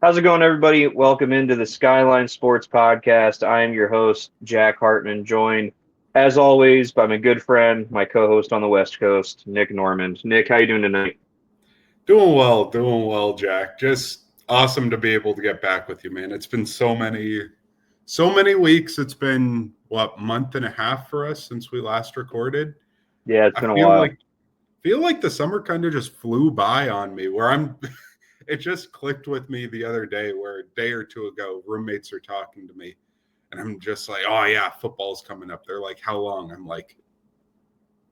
How's it going, everybody? Welcome into the Skyline Sports Podcast. I am your host, Jack Hartman, joined, as always, by my good friend, my co-host on the West Coast, Nick Normand. Nick, how you doing tonight? Doing well, Jack. Just awesome to be able to get back with you, man. It's been so many weeks. It's been month and a half for us since we last recorded. Yeah, it's I been a feel while. like the summer kind of just flew by on me. It just clicked with me the other day, where a day or two ago, roommates are talking to me, and I'm just like, "Oh yeah, football's coming up." They're like, "How long?" I'm like,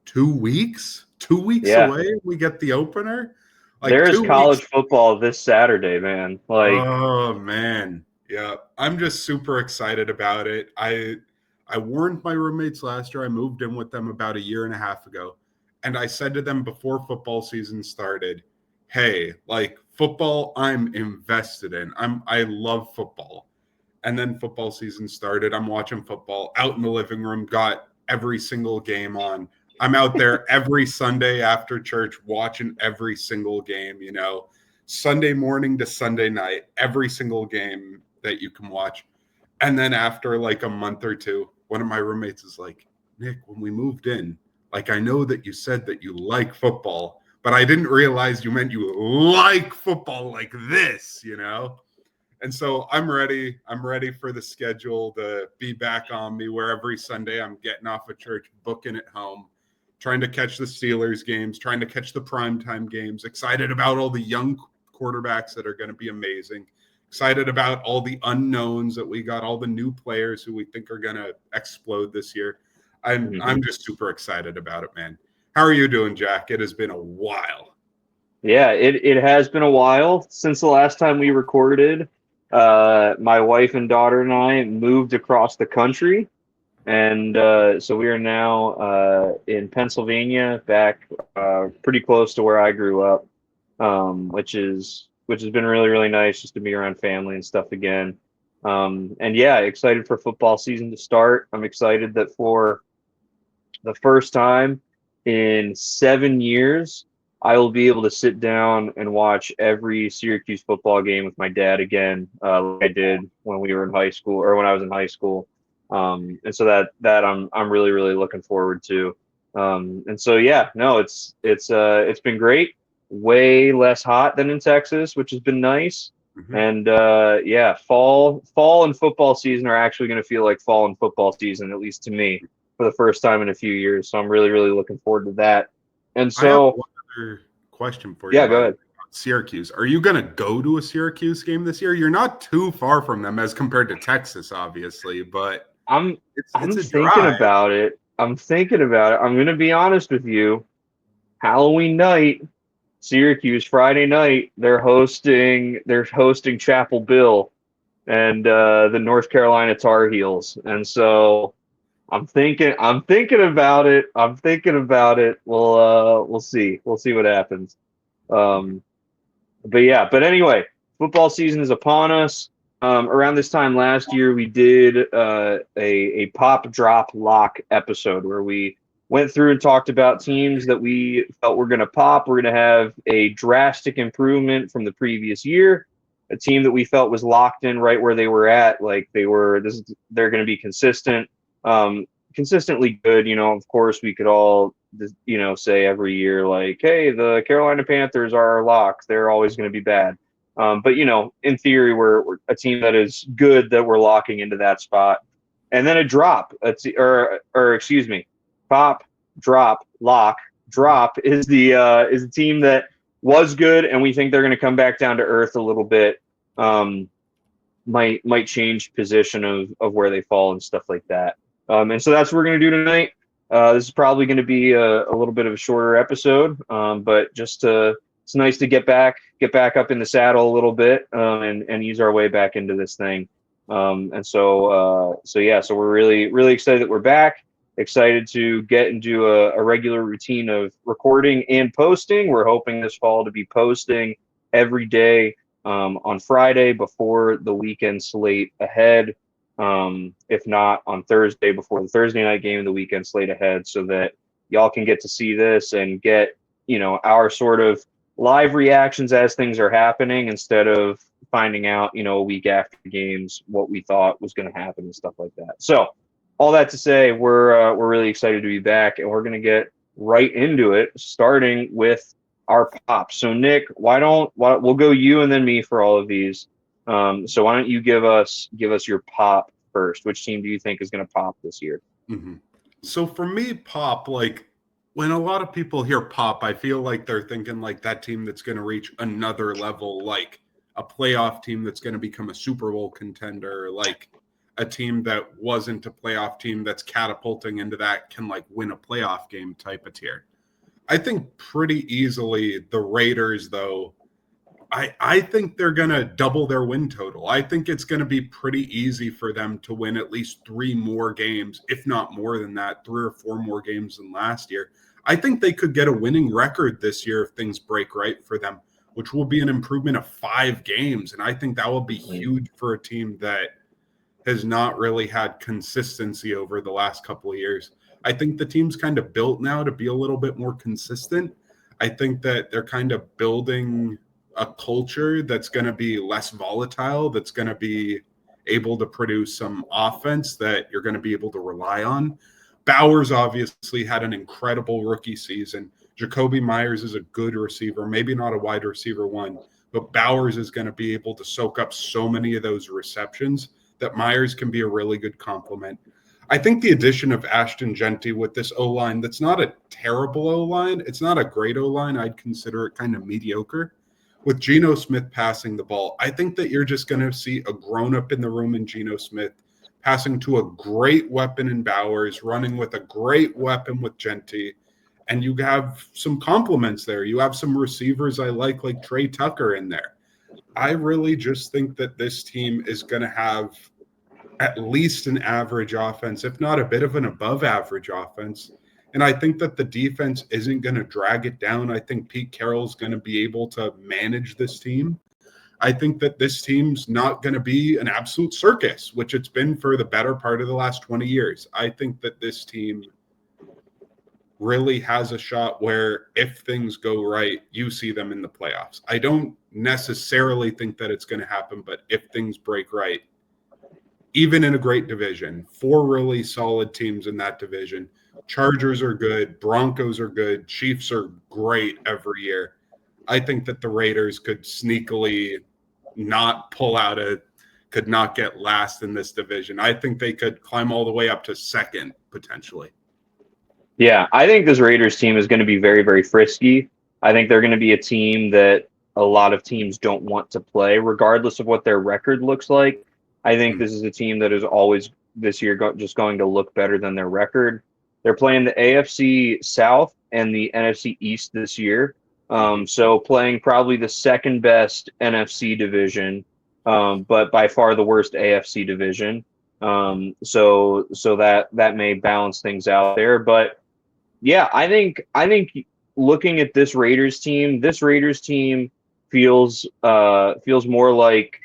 2 weeks. 2 weeks Yeah, away, we get the opener. Like there is 2 weeks. college football this Saturday, man. Oh man. Yeah. I'm just super excited about it. I warned my roommates last year. I moved in with them about a year and a half ago. And I said to them before football season started, hey, like football I'm invested in. I love football. And then football season started. I'm watching football out in the living room, got every single game on. I'm out there every Sunday after church watching every single game, Sunday morning to Sunday night, every single game that you can watch. And then after like a month or two, one of my roommates is like, Nick, when we moved in, like I know that you said that you like football, but I didn't realize you meant you like football like this. And so I'm ready. I'm ready for the schedule to be back on me, where every Sunday I'm getting off of church, booking at home, trying to catch the Steelers games, trying to catch the primetime games, excited about all the young quarterbacks that are going to be amazing, excited about all the unknowns that we got, all the new players who we think are going to explode this year. I'm just super excited about it, man. How are you doing, Jack? It has been a while. Yeah, it has been a while since the last time we recorded. My wife and daughter and I moved across the country. And so we are now in Pennsylvania, back pretty close to where I grew up, which has been really, really nice just to be around family and stuff again. And yeah, excited for football season to start. I'm excited that for the first time in 7 years, I will be able to sit down and watch every Syracuse football game with my dad again, like I did when we were in high school or when I was in high school. And so that I'm really, really looking forward to. And so yeah, no, it's been great. Way less hot than in Texas, which has been nice. Mm-hmm. And yeah, fall and football season are actually going to feel like fall and football season, at least to me, for the first time in a few years. So I'm really, really looking forward to that. And I have so, one other question for you, yeah, by go the way. ahead. Syracuse. Are you going to go to a Syracuse game this year? You're not too far from them as compared to Texas, obviously, but I'm it's I'm a thinking drive. about it. I'm thinking about it. I'm going to be honest with you. Halloween night, Syracuse Friday night, they're hosting Chapel Bill and the North Carolina Tar Heels. And so I'm thinking about it. I'm thinking about it. We'll see. We'll see what happens. Um, but yeah, but anyway, football season is upon us. Around this time last year, we did a pop drop lock episode where we went through and talked about teams that we felt were going to pop. We're going to have a drastic improvement from the previous year. A team that we felt was locked in right where they were at, like they're going to be consistent, consistently good. Of course, we could all say every year, like, hey, the Carolina Panthers are our lock. They're always going to be bad. But in theory, we're a team that is good that we're locking into that spot. And then a drop, or excuse me, pop, drop, lock, drop is a team that was good, and we think they're going to come back down to earth a little bit. Might change position of where they fall and stuff like that. And so that's what we're going to do tonight. This is probably going to be a little bit of a shorter episode, but it's nice to get back up in the saddle a little bit, and ease our way back into this thing. And so we're really, really excited that we're back. Excited to get into a regular routine of recording and posting. We're hoping this fall to be posting every day on Friday before the weekend slate ahead. If not on Thursday before the Thursday night game, the weekend slate ahead, so that y'all can get to see this and get our sort of live reactions as things are happening, instead of finding out, a week after the games what we thought was going to happen and stuff like that. So all that to say, we're really excited to be back, and we're going to get right into it, starting with our pops. So Nick, we'll go you and then me for all of these. So why don't you give us your pop first? Which team do you think is going to pop this year? Mm-hmm. So for me, pop, like when a lot of people hear pop, I feel like they're thinking like that team that's going to reach another level, like a playoff team that's going to become a Super Bowl contender, like a team that wasn't a playoff team that's catapulting into that can like win a playoff game type of tier. I think pretty easily the Raiders, though, I think they're going to double their win total. I think it's going to be pretty easy for them to win at least 3 more games, if not more than that, 3 or 4 more games than last year. I think they could get a winning record this year if things break right for them, which will be an improvement of 5 games. And I think that will be huge for a team that has not really had consistency over the last couple of years. I think the team's kind of built now to be a little bit more consistent. I think that they're kind of building a culture that's going to be less volatile, that's going to be able to produce some offense that you're going to be able to rely on. Bowers obviously had an incredible rookie season. Jacoby Myers is a good receiver, maybe not a wide receiver one, but Bowers is going to be able to soak up so many of those receptions that Myers can be a really good complement. I think the addition of Ashton Genty with this O-line, that's not a terrible O-line. It's not a great O-line. I'd consider it kind of mediocre. With Geno Smith passing the ball, I think that you're just going to see a grown-up in the room in Geno Smith passing to a great weapon in Bowers, running with a great weapon with Genty, and you have some compliments there. You have some receivers I like Trey Tucker in there. I really just think that this team is going to have at least an average offense, if not a bit of an above-average offense. And I think that the defense isn't going to drag it down. I think Pete Carroll's going to be able to manage this team. I think that this team's not going to be an absolute circus, which it's been for the better part of the last 20 years. I think that this team really has a shot where if things go right, you see them in the playoffs. I don't necessarily think that it's going to happen, but if things break right, even in a great division, 4 really solid teams in that division. Chargers are good. Broncos are good. Chiefs are great every year. I think that the Raiders could sneakily not could not get last in this division. I think they could climb all the way up to second, potentially. Yeah, I think this Raiders team is going to be very, very frisky. I think they're going to be a team that a lot of teams don't want to play, regardless of what their record looks like. I think this is a team that is always this year just going to look better than their record. They're playing the AFC South and the NFC East this year. So playing probably the second best NFC division, but by far the worst AFC division. So that may balance things out there. But yeah, I think looking at this Raiders team feels more like,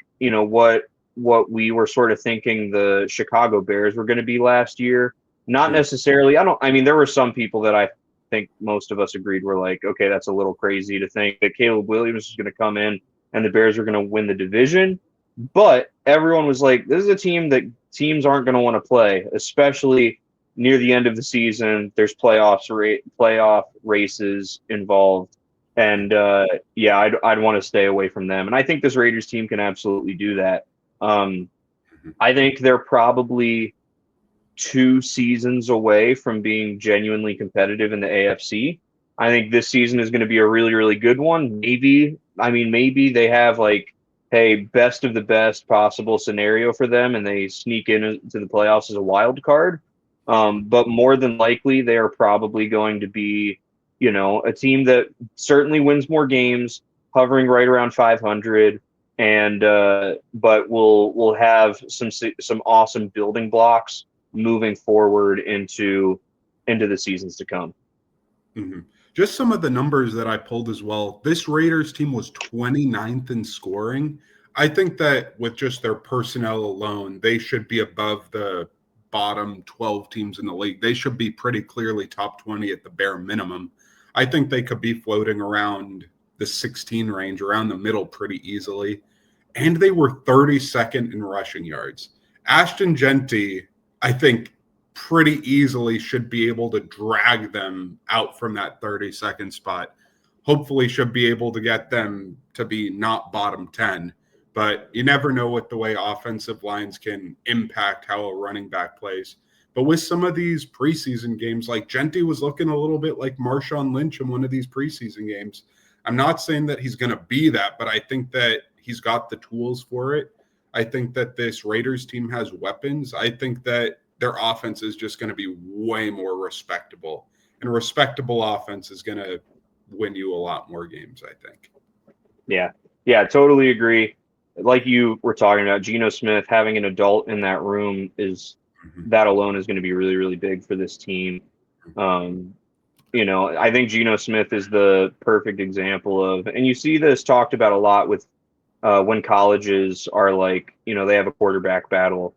what we were sort of thinking the Chicago Bears were going to be last year. Not necessarily. There were some people that I think most of us agreed were like, okay, that's a little crazy to think that Caleb Williams is going to come in and the Bears are going to win the division. But everyone was like, this is a team that teams aren't going to want to play, especially near the end of the season. There's playoff races involved. And I'd want to stay away from them. And I think this Raiders team can absolutely do that. I think they're probably 2 seasons away from being genuinely competitive in the AFC. I think this season is going to be a really, really good one. Maybe they have best of the best possible scenario for them and they sneak into the playoffs as a wild card. But more than likely, they are probably going to be, a team that certainly wins more games, hovering right around 500. And but we'll have some awesome building blocks moving forward into the seasons to come. Mm-hmm. Just some of the numbers that I pulled as well. This Raiders team was 29th in scoring. I think that with just their personnel alone, they should be above the bottom 12 teams in the league. They should be pretty clearly top 20 at the bare minimum. I think they could be floating around the 16 range, around the middle pretty easily. and they were 32nd in rushing yards. Ashton Genty, I think, pretty easily should be able to drag them out from that 32nd spot. Hopefully should be able to get them to be not bottom 10. But you never know what the way offensive lines can impact how a running back plays. But with some of these preseason games, like Genty was looking a little bit like Marshawn Lynch in one of these preseason games. I'm not saying that he's going to be that, but I think that he's got the tools for it. I think that this Raiders team has weapons. I think that their offense is just going to be way more respectable. And a respectable offense is going to win you a lot more games, I think. Yeah, totally agree. Like you were talking about, Geno Smith, having an adult in that room that alone is going to be really, really big for this team. I think Geno Smith is the perfect example of, and you see this talked about a lot with when colleges are like, they have a quarterback battle,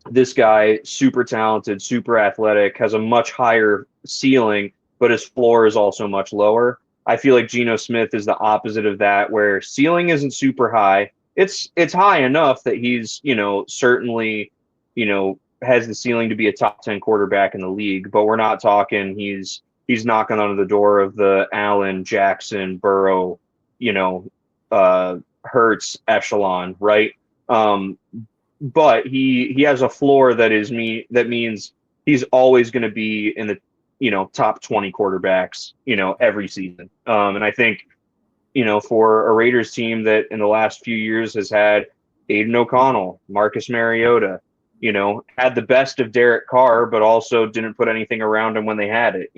this guy, super talented, super athletic, has a much higher ceiling, but his floor is also much lower. I feel like Geno Smith is the opposite of that, where ceiling isn't super high. It's high enough that he's, certainly, has the ceiling to be a top 10 quarterback in the league, but we're not talking he's knocking on the door of the Allen, Jackson, Burrow, Hurts echelon, right? But he has a floor that means he's always going to be in the top 20 quarterbacks every season. And I think for a Raiders team that in the last few years has had Aiden O'Connell, Marcus Mariota, had the best of Derek Carr, but also didn't put anything around him when they had it.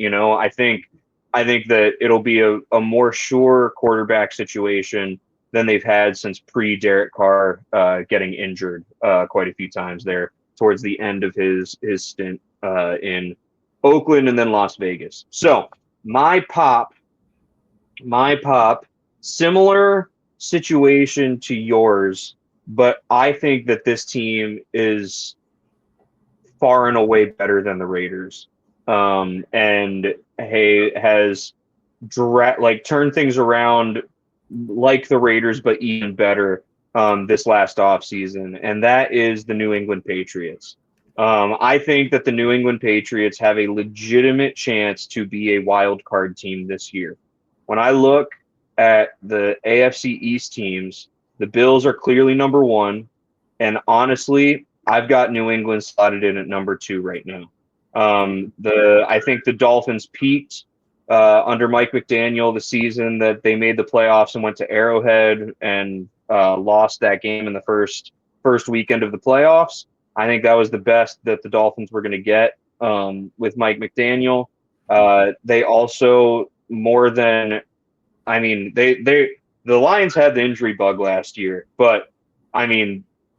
I think that it'll be a more sure quarterback situation than they've had since pre-Derek Carr getting injured quite a few times there towards the end of his stint in Oakland and then Las Vegas. So my pop, similar situation to yours, but I think that this team is far and away better than the Raiders. And has turned things around like the Raiders, but even better this last offseason, and that is the New England Patriots. I think that the New England Patriots have a legitimate chance to be a wild card team this year. When I look at the AFC East teams, the Bills are clearly number one, and honestly, I've got New England slotted in at number 2 right now. I think the Dolphins peaked under Mike McDaniel the season that they made the playoffs and went to Arrowhead and lost that game in the first weekend of the playoffs. I think that was the best that the Dolphins were going to get with Mike McDaniel. They also the Lions had the injury bug last year, but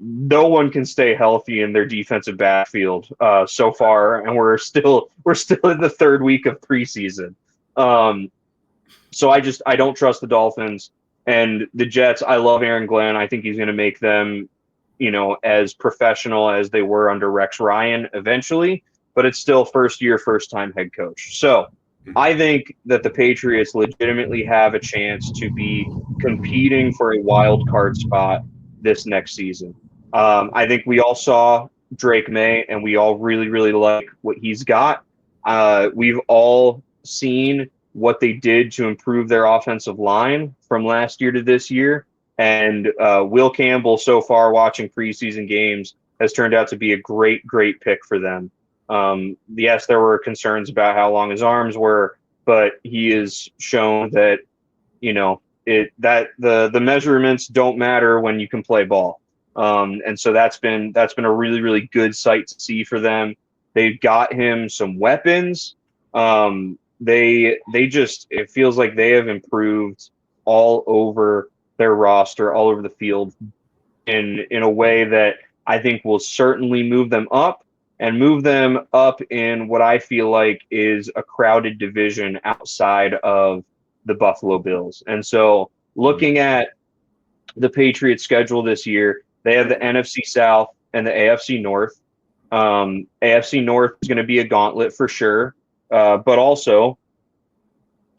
no one can stay healthy in their defensive backfield so far, and we're still in the 3rd week of preseason. So I don't trust the Dolphins. And the Jets, I love Aaron Glenn. I think he's going to make them, as professional as they were under Rex Ryan eventually, but it's still first year, first time head coach. So I think that the Patriots legitimately have a chance to be competing for a wild card spot this next season. I think we all saw Drake May, and we all really, really like what he's got. We've all seen what they did to improve their offensive line from last year to this year. And Will Campbell, so far watching preseason games, has turned out to be a great, great pick for them. Yes, there were concerns about how long his arms were, but he has shown that, the measurements don't matter when you can play ball. And so that's been a really, really good sight to see for them. They've got him some weapons. It feels like they have improved all over their roster, all over the field in a way that I think will certainly move them up in what I feel like is a crowded division outside of the Buffalo Bills. And so looking at the Patriots schedule this year, they have the NFC South and the AFC North. AFC North is going to be a gauntlet for sure. But also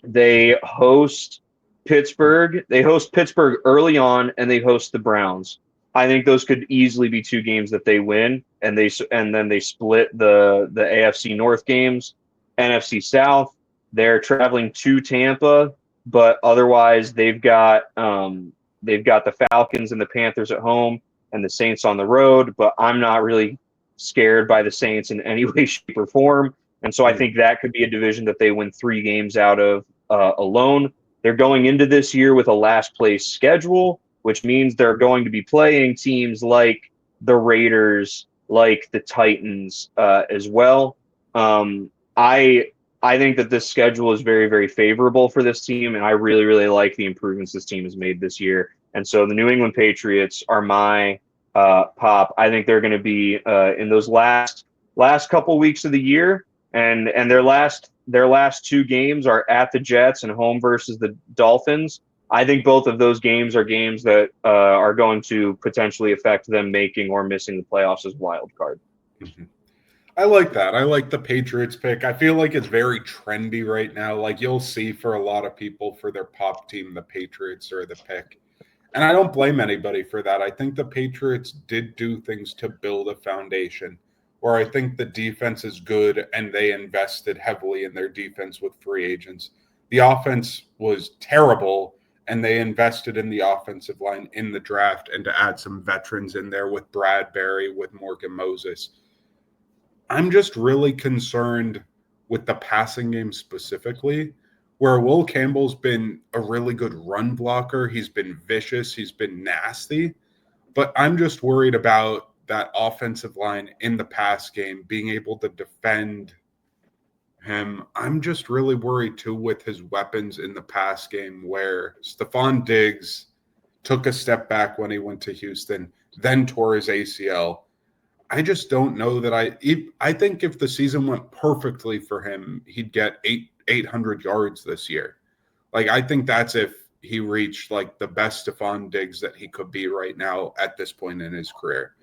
they host Pittsburgh. They host Pittsburgh early on, and they host the Browns. I think those could easily be 2 games that they win, and then they split the AFC North games. NFC South, they're traveling to Tampa, but otherwise they've got the Falcons and the Panthers at home and the Saints on the road. But I'm not really scared by the Saints in any way, shape, or form, and so I think that could be a division that they win 3 games out of alone. They're going into this year with a last place schedule, which means they're going to be playing teams like the Raiders, like the Titans as well. I think that this schedule is very, very favorable for this team, and I really, really like the improvements this team has made this year. And so the New England Patriots are my pop. I think they're going to be in those last couple weeks of the year, and their last 2 games are at the Jets and home versus the Dolphins. I think both of those games are games that are going to potentially affect them making or missing the playoffs as wild card. Mm-hmm. I like that. I like the Patriots pick. I feel like it's very trendy right now. Like you'll see for a lot of people for their pop team, the Patriots are the pick. And I don't blame anybody for that. I think the Patriots did do things to build a foundation where I think the defense is good and they invested heavily in their defense with free agents. The offense was terrible and they invested in the offensive line in the draft and to add some veterans in there with Bradbury, with Morgan Moses. I'm just really concerned with the passing game specifically, where Will Campbell's been a really good run blocker. He's been vicious. He's been nasty. But I'm just worried about that offensive line in the pass game, being able to defend him. I'm just really worried, too, with his weapons in the pass game, where Stephon Diggs took a step back when he went to Houston, then tore his ACL. I just don't know that I think if the season went perfectly for him, he'd get 800 yards this year. Like, I think that's if he reached like the best Stephon Diggs that he could be right now at this point in his career.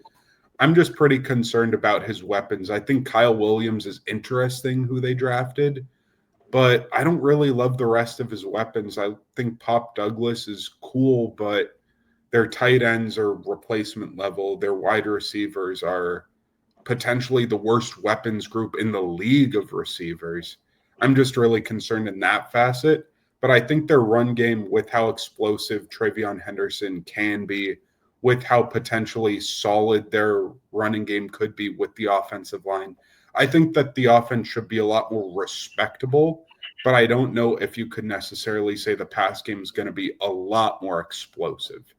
I'm just pretty concerned about his weapons. I think Kyle Williams is interesting who they drafted, but I don't really love the rest of his weapons. I think Pop Douglas is cool, but their tight ends are replacement level. Their wide receivers are potentially the worst weapons group in the league of receivers. I'm just really concerned in that facet. But I think their run game, with how explosive Travion Henderson can be, with how potentially solid their running game could be with the offensive line, I think that the offense should be a lot more respectable. But I don't know if you could necessarily say the pass game is going to be a lot more explosive.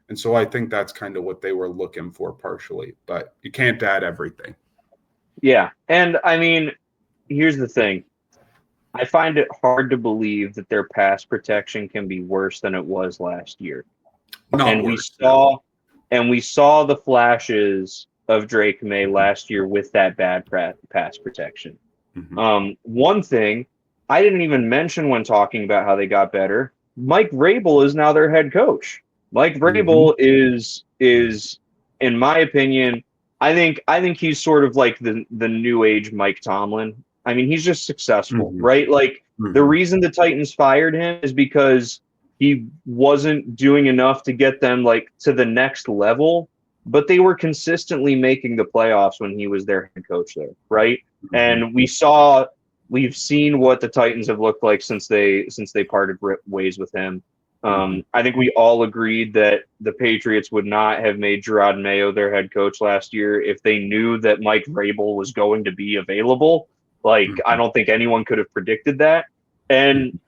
And so I think that's kind of what they were looking for partially, but you can't add everything. Yeah. And I mean, here's the thing. I find it hard to believe that their pass protection can be worse than it was last year. We saw the flashes of Drake May last year with that bad pass protection. Mm-hmm. One thing I didn't even mention when talking about how they got better, Mike Vrabel is now their head coach. Mike Vrabel is, in my opinion, I think he's sort of like the new age Mike Tomlin. I mean, he's just successful, right? Like the reason the Titans fired him is because he wasn't doing enough to get them like to the next level, but they were consistently making the playoffs when he was their head coach there, right? And we've seen what the Titans have looked like since they parted ways with him. I think we all agreed that the Patriots would not have made Gerard Mayo their head coach last year if they knew that Mike Vrabel was going to be available. Like, I don't think anyone could have predicted that. And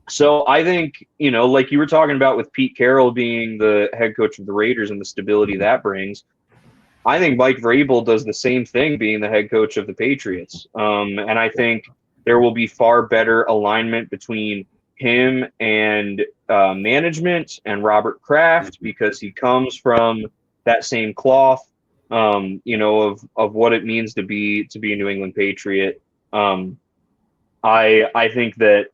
so I think, like you were talking about with Pete Carroll being the head coach of the Raiders and the stability that brings, I think Mike Vrabel does the same thing being the head coach of the Patriots. And I think there will be far better alignment between him and management and Robert Kraft, because he comes from that same cloth, of what it means to be a New England Patriot. I think that,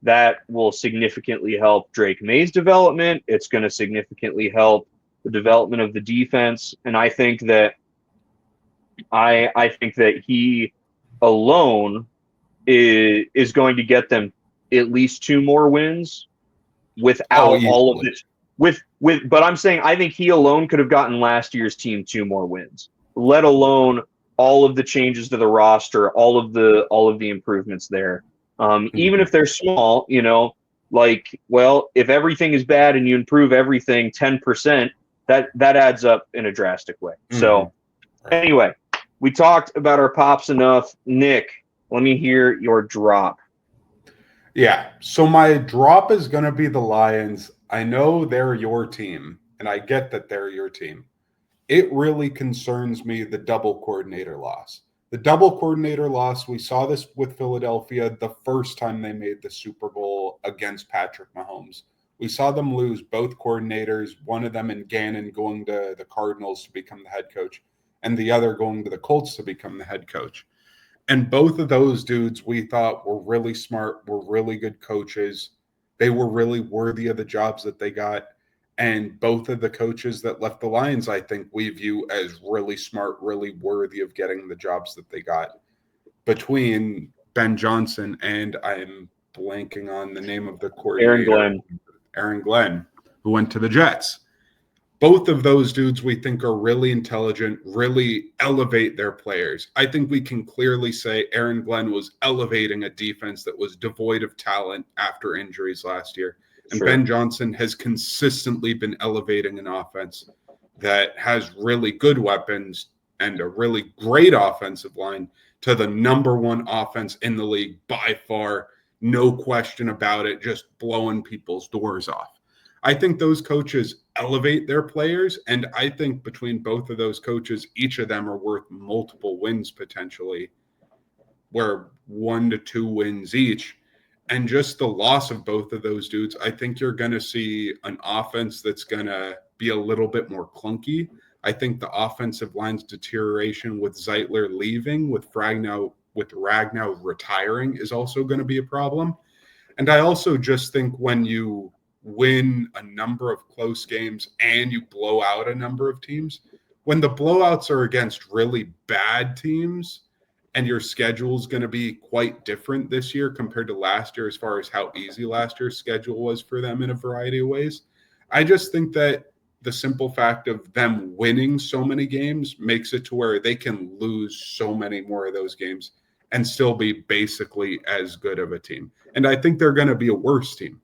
that will significantly help Drake May's development. It's going to significantly help the development of the defense. And I think that he alone is going to get them at least 2 more wins without all of easily. this. But I'm saying I think he alone could have gotten last year's team 2 more wins, let alone all of the changes to the roster, all of the improvements there. Even if they're small, like, well, if everything is bad and you improve everything 10%, that adds up in a drastic way. So anyway, we talked about our pops enough. Nick, let me hear your drop. Yeah. So my drop is going to be the Lions. I know they're your team, and I get that they're your team. It really concerns me, the double coordinator loss. The double coordinator loss, we saw this with Philadelphia the first time they made the Super Bowl against Patrick Mahomes. We saw them lose both coordinators, one of them in Gannon going to the Cardinals to become the head coach, and the other going to the Colts to become the head coach. And both of those dudes we thought were really smart, were really good coaches. They were really worthy of the jobs that they got. And both of the coaches that left the Lions, I think we view as really smart, really worthy of getting the jobs that they got. Between Ben Johnson and I'm blanking on the name of the coordinator, Aaron Glenn, who went to the Jets. Both of those dudes we think are really intelligent, really elevate their players. I think we can clearly say Aaron Glenn was elevating a defense that was devoid of talent after injuries last year. And Sure. Ben Johnson has consistently been elevating an offense that has really good weapons and a really great offensive line to the number 1 offense in the league by far. No question about it, just blowing people's doors off. I think those coaches elevate their players, and I think between both of those coaches, each of them are worth multiple wins potentially, where 1 to 2 wins each. And just the loss of both of those dudes, I think you're going to see an offense that's going to be a little bit more clunky. I think the offensive line's deterioration with Zeitler leaving, with Ragnow retiring, is also going to be a problem. And I also just think when you win a number of close games and you blow out a number of teams, when the blowouts are against really bad teams and your schedule is going to be quite different this year compared to last year as far as how easy last year's schedule was for them in a variety of ways, I just think that the simple fact of them winning so many games makes it to where they can lose so many more of those games and still be basically as good of a team. And I think they're going to be a worse team.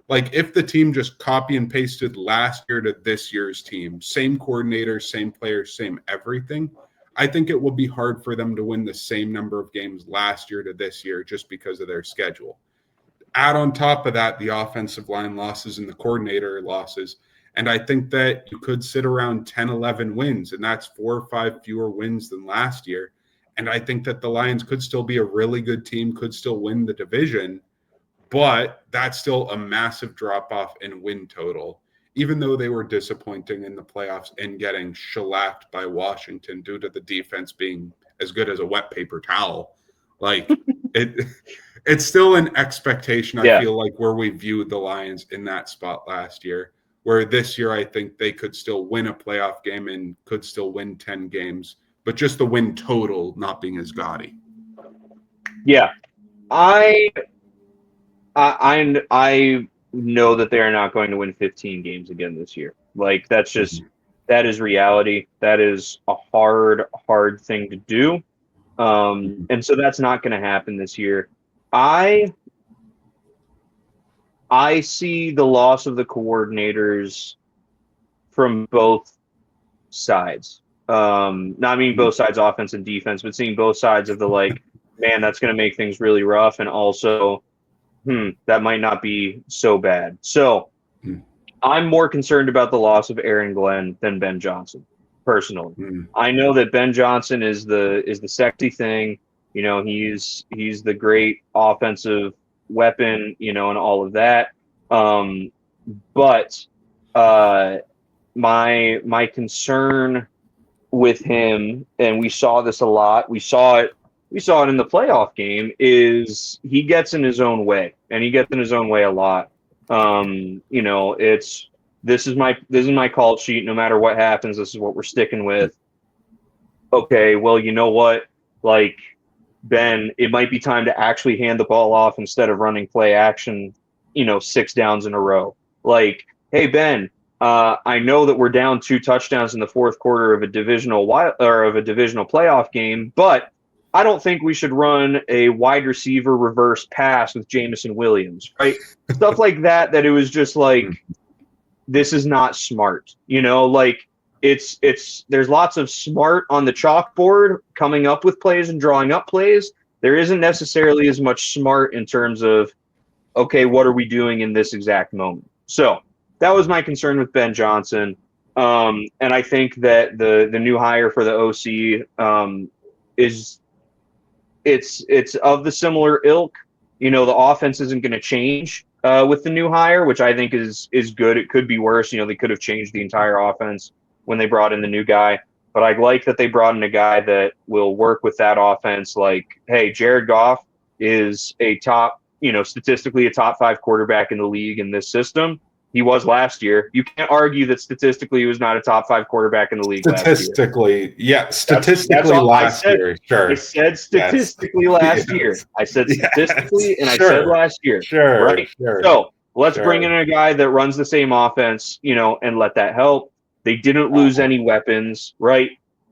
Like, if the team just copy and pasted last year to this year's team, same coordinator, same players, same everything, I think it will be hard for them to win the same number of games last year to this year just because of their schedule. Add on top of that the offensive line losses and the coordinator losses, and I think that you could sit around 10, 11 wins, and that's 4 or 5 fewer wins than last year. And I think that the Lions could still be a really good team, could still win the division, but that's still a massive drop-off in win total, even though they were disappointing in the playoffs and getting shellacked by Washington due to the defense being as good as a wet paper towel. Like, it's still an expectation, I feel like, where we viewed the Lions in that spot last year, where this year I think they could still win a playoff game and could still win 10 games, but just the win total not being as gaudy. Yeah. I know that they are not going to win 15 games again this year. Like, that's just that is reality. That is a hard thing to do. And so that's not going to happen this year. I see the loss of the coordinators from both sides. Not meaning both sides, offense and defense, but seeing both sides of the, like, man, that's going to make things really rough, and also that might not be so bad. So I'm more concerned about the loss of Aaron Glenn than Ben Johnson, personally. I know that Ben Johnson is the sexy thing. You know, he's the great offensive weapon, you know, and all of that. But my concern with him, and we saw this a lot, we saw it in the playoff game, is he gets in his own way, and he gets in his own way a lot. You know, this is my call sheet. No matter what happens, this is what we're sticking with. Okay, well, you know what? Like, Ben, it might be time to actually hand the ball off instead of running play action, 6 downs in a row. Like, hey, Ben, I know that we're down 2 touchdowns in the fourth quarter of a divisional playoff game, but I don't think we should run a wide receiver reverse pass with Jamison Williams, right? Stuff like that it was just like, this is not smart, like it's there's lots of smart on the chalkboard coming up with plays and drawing up plays. There isn't necessarily as much smart in terms of, okay, what are we doing in this exact moment? So that was my concern with Ben Johnson. And I think that the new hire for the OC it's of the similar ilk. The offense isn't going to change with the new hire, which I think is good. It could be worse. They could have changed the entire offense when they brought in the new guy. But I like that they brought in a guy that will work with that offense. Like, hey, Jared Goff is a top, statistically a top 5 quarterback in the league in this system. He was last year. You can't argue that statistically he was not a top 5 quarterback in the league statistically, last year. Statistically last year. Sure. I said statistically last year. I said statistically, and I said last year. Sure. Right? Sure. So let's bring in a guy that runs the same offense, and let that help. They didn't lose any weapons, right?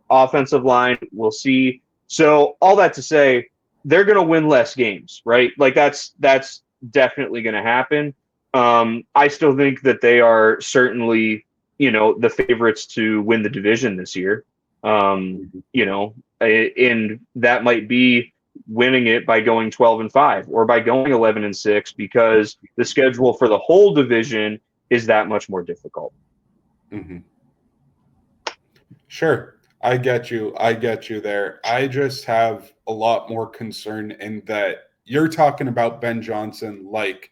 Offensive line, we'll see. So all that to say, they're going to win less games, right? Like that's definitely going to happen. I still think that they are certainly, the favorites to win the division this year. And that might be winning it by going 12-5 or by going 11-6, because the schedule for the whole division is that much more difficult. Mm-hmm. Sure. I get you there. I just have a lot more concern in that you're talking about Ben Johnson like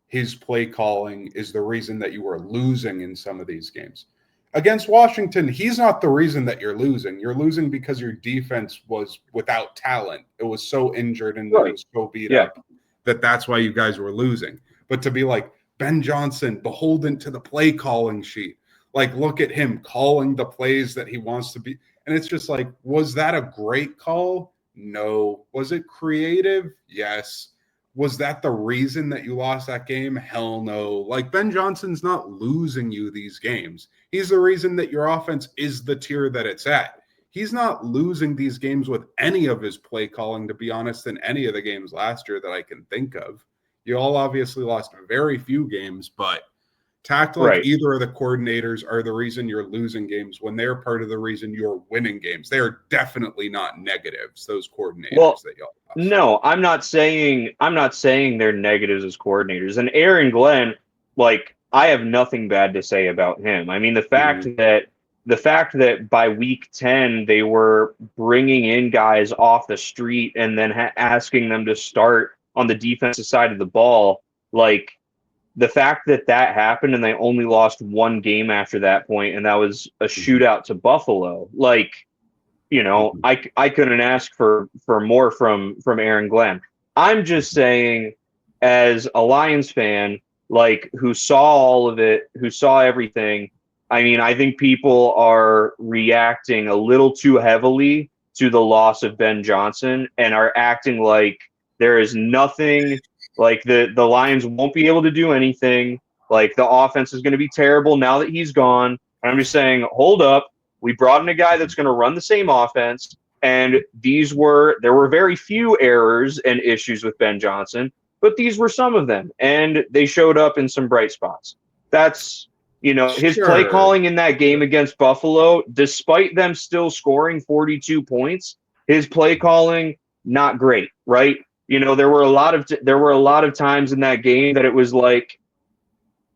his play calling is the reason that you are losing in some of these games. Against Washington, he's not the reason that you're losing. You're losing because your defense was without talent. It was so injured and it was so beat up that's why you guys were losing. But to be like Ben Johnson, beholden to the play calling sheet, like, look at him calling the plays that he wants to be. And it's just like, was that a great call? No. Was it creative? Yes. Was that the reason that you lost that game? Hell no. Like, Ben Johnson's not losing you these games. He's the reason that your offense is the tier that it's at. He's not losing these games with any of his play calling, to be honest, in any of the games last year that I can think of. You all obviously lost very few games, but to act like either of the coordinators are the reason you're losing games when they're part of the reason you're winning games. They are definitely not negatives, those coordinators that y'all lost. No, I'm not saying they're negatives as coordinators. And Aaron Glenn, like, I have nothing bad to say about him. I mean, the fact that by week 10 they were bringing in guys off the street and then asking them to start on the defensive side of the ball, like, the fact that happened and they only lost 1 game after that point, and that was a shootout to Buffalo. Like, I couldn't ask for more from Aaron Glenn. I'm just saying, as a Lions fan, like, who saw all of it, who saw everything, I mean, I think people are reacting a little too heavily to the loss of Ben Johnson and are acting like there is nothing. Like, the Lions won't be able to do anything. Like, the offense is going to be terrible now that he's gone. And I'm just saying, hold up. We brought in a guy that's going to run the same offense. And there were very few errors and issues with Ben Johnson, but these were some of them. And they showed up in some bright spots. That's, his play calling in that game against Buffalo, despite them still scoring 42 points, his play calling, not great, right? There were a lot of times in that game that it was like,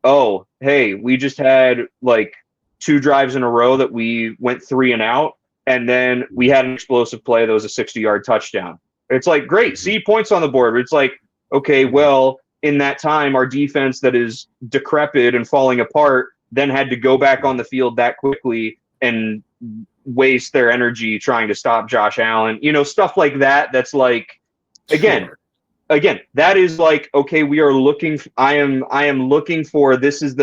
oh, hey, we just had like 2 drives in a row that we went 3 and out, and then we had an explosive play that was a 60-yard touchdown. It's like, great, see points on the board. It's like, okay, well, in that time, our defense that is decrepit and falling apart then had to go back on the field that quickly and waste their energy trying to stop Josh Allen. Stuff like that. That's like, Again, that is like, okay, we are looking. I am looking for.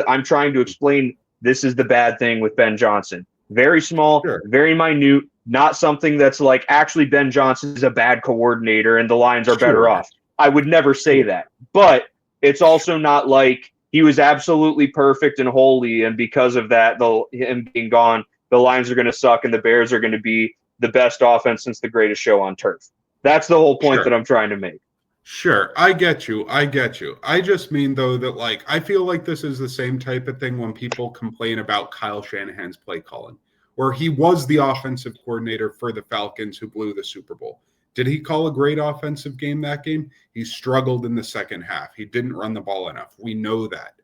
I'm trying to explain. This is the bad thing with Ben Johnson. Very small, Sure. very minute, not something that's like actually Ben Johnson is a bad coordinator and the Lions are better Sure. off. I would never say Sure. that. But it's also not like he was absolutely perfect and holy, and because of that, him being gone, the Lions are going to suck and the Bears are going to be the best offense since the greatest show on turf. That's the whole point that I'm trying to make. Sure, I get you. I get you. I just mean, though, that, like, I feel like this is the same type of thing when people complain about Kyle Shanahan's play calling, where he was the offensive coordinator for the Falcons who blew the Super Bowl. Did he call a great offensive game that game? He struggled in the second half. He didn't run the ball enough. We know that.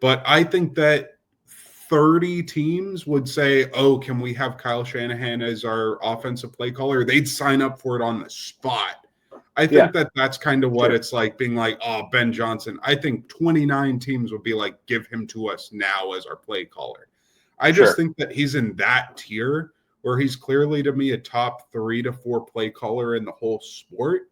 But I think that 30 teams would say, oh, can we have Kyle Shanahan as our offensive play caller? They'd sign up for it on the spot. I think that that's kind of what it's like, being like, oh, Ben Johnson. I think 29 teams would be like, give him to us now as our play caller. I just think that he's in that tier where he's clearly, to me, a top 3 to 4 play caller in the whole sport.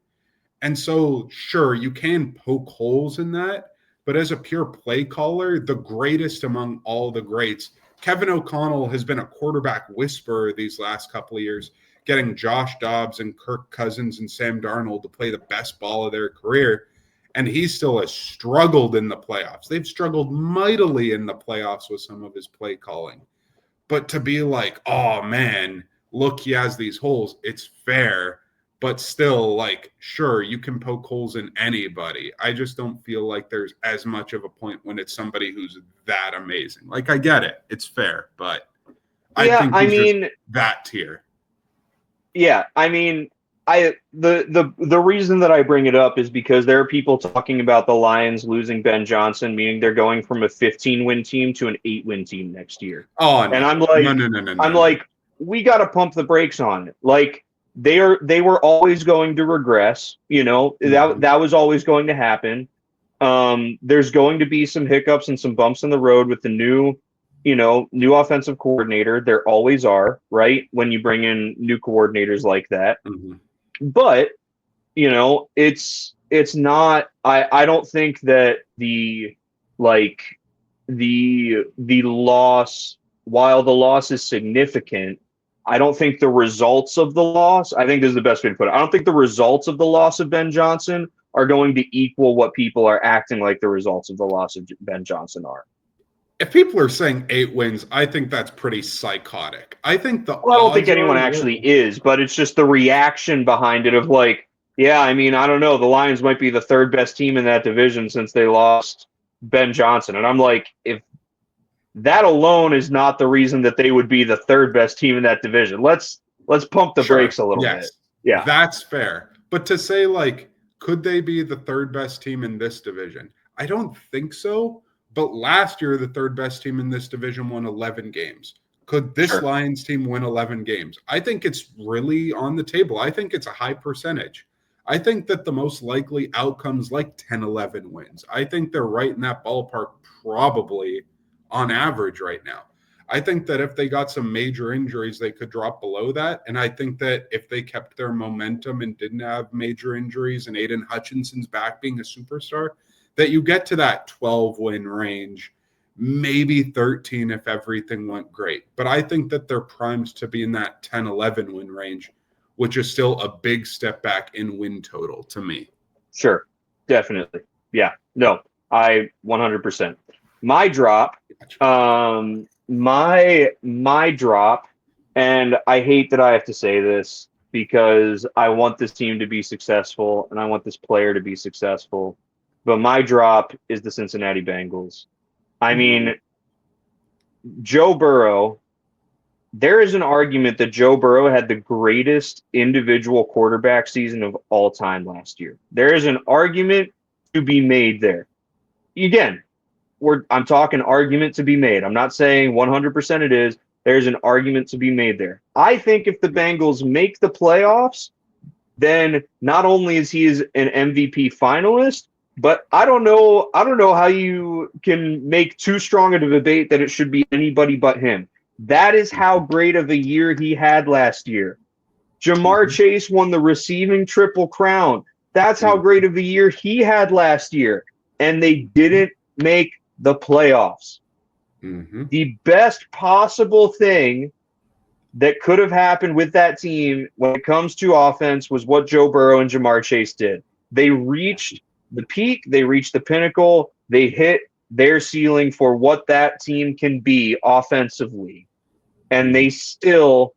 And so, sure, you can poke holes in that. But as a pure play caller, the greatest among all the greats, Kevin O'Connell has been a quarterback whisperer these last couple of years, getting Josh Dobbs and Kirk Cousins and Sam Darnold to play the best ball of their career. And he still has struggled in the playoffs. They've struggled mightily in the playoffs with some of his play calling. But to be like, oh, man, look, he has these holes, it's fair. But still, like, sure, you can poke holes in anybody. I just don't feel like there's as much of a point when it's somebody who's that amazing. Like, I get it. It's fair. But I think he's just that tier. Yeah, I mean, the reason that I bring it up is because there are people talking about the Lions losing Ben Johnson, meaning they're going from a 15-win team to an 8-win team next year. Oh, no. And I'm like, no. We got to pump the brakes on it. Like, they were always going to regress. You know, that was always going to happen. There's going to be some hiccups and some bumps in the road with the new offensive coordinator. There always are, right? When you bring in new coordinators like that. But, it's not, I don't think that the loss, while the loss is significant, I don't think the results of the loss, I think this is the best way to put it. I don't think the results of the loss of Ben Johnson are going to equal what people are acting like the results of the loss of Ben Johnson are. If people are saying 8 wins, I think that's pretty psychotic. I think I don't think anyone actually is, but it's just the reaction behind it of like, yeah, I mean, I don't know. The Lions might be the 3rd best team in that division since they lost Ben Johnson. And I'm like, if that alone is not the reason that they would be the 3rd best team in that division, let's pump the brakes a little bit. Yeah, that's fair. But to say, like, could they be the 3rd best team in this division? I don't think so. But last year, the 3rd best team in this division won 11 games. Could this Lions team win 11 games? I think it's really on the table. I think it's a high percentage. I think that the most likely outcome's like 10, 11 wins. I think they're right in that ballpark, probably on average right now. I think that if they got some major injuries, they could drop below that. And I think that if they kept their momentum and didn't have major injuries and Aiden Hutchinson's back being a superstar, that you get to that 12-win range, maybe 13 if everything went great. But I think that they're primed to be in that 10, 11-win range, which is still a big step back in win total to me. Sure, definitely. Yeah, no, I 100%. My drop, my drop, and I hate that I have to say this because I want this team to be successful and I want this player to be successful. But my drop is the Cincinnati Bengals. I mean, Joe Burrow, there is an argument that Joe Burrow had the greatest individual quarterback season of all time last year. There is an argument to be made there. Again, I'm talking argument to be made. I'm not saying 100% it is. There's an argument to be made there. I think if the Bengals make the playoffs, then not only is he an MVP finalist, but I don't know how you can make too strong of a debate that it should be anybody but him. That is how great of a year he had last year. Jamar Chase won the receiving triple crown. That's how great of a year he had last year. And they didn't make the playoffs. The best possible thing that could have happened with that team when it comes to offense was what Joe Burrow and Jamar Chase did. They reached the peak, they reached the pinnacle, they hit their ceiling for what that team can be offensively. And they still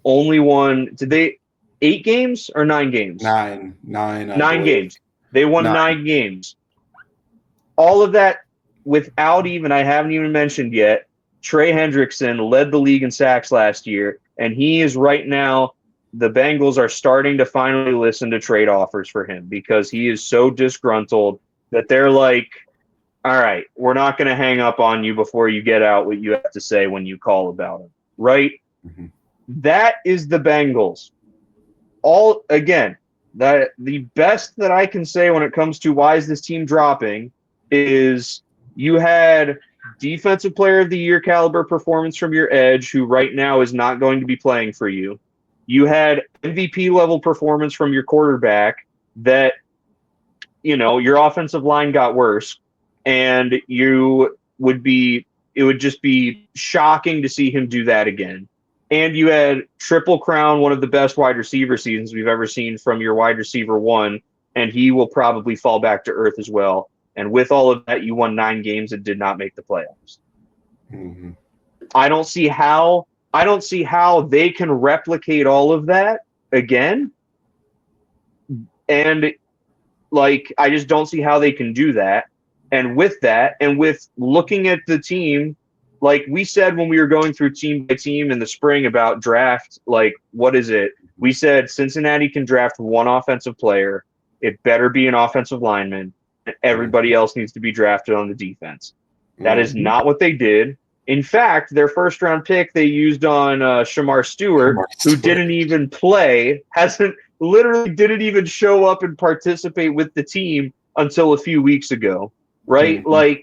only won, did they 8 games or 9 games? Nine, I 9 believe. games. They won 9 games. All of that without even, I haven't even mentioned yet, Trey Hendrickson led the league in sacks last year, and he is right now, the Bengals are starting to finally listen to trade offers for him because he is so disgruntled that they're like, all right, we're not going to hang up on you before you get out what you have to say when you call about him, right? Mm-hmm. That is the Bengals. Again, that the best that I can say when it comes to why is this team dropping is you had defensive player of the year caliber performance from your edge, who right now is not going to be playing for you. You had MVP level performance from your quarterback that, your offensive line got worse, and it would just be shocking to see him do that again. And you had triple crown, one of the best wide receiver seasons we've ever seen from your wide receiver one, and he will probably fall back to earth as well. And with all of that, you won 9 games and did not make the playoffs. Mm-hmm. I don't see how they can replicate all of that again. And I just don't see how they can do that. And with that, and with looking at the team, like we said when we were going through team by team in the spring about draft, what is it? We said Cincinnati can draft one offensive player. It better be an offensive lineman. And everybody else needs to be drafted on the defense. That is not what they did. In fact, their first round pick they used on Shamar Stewart, who didn't even play, didn't even show up and participate with the team until a few weeks ago, right? Mm-hmm.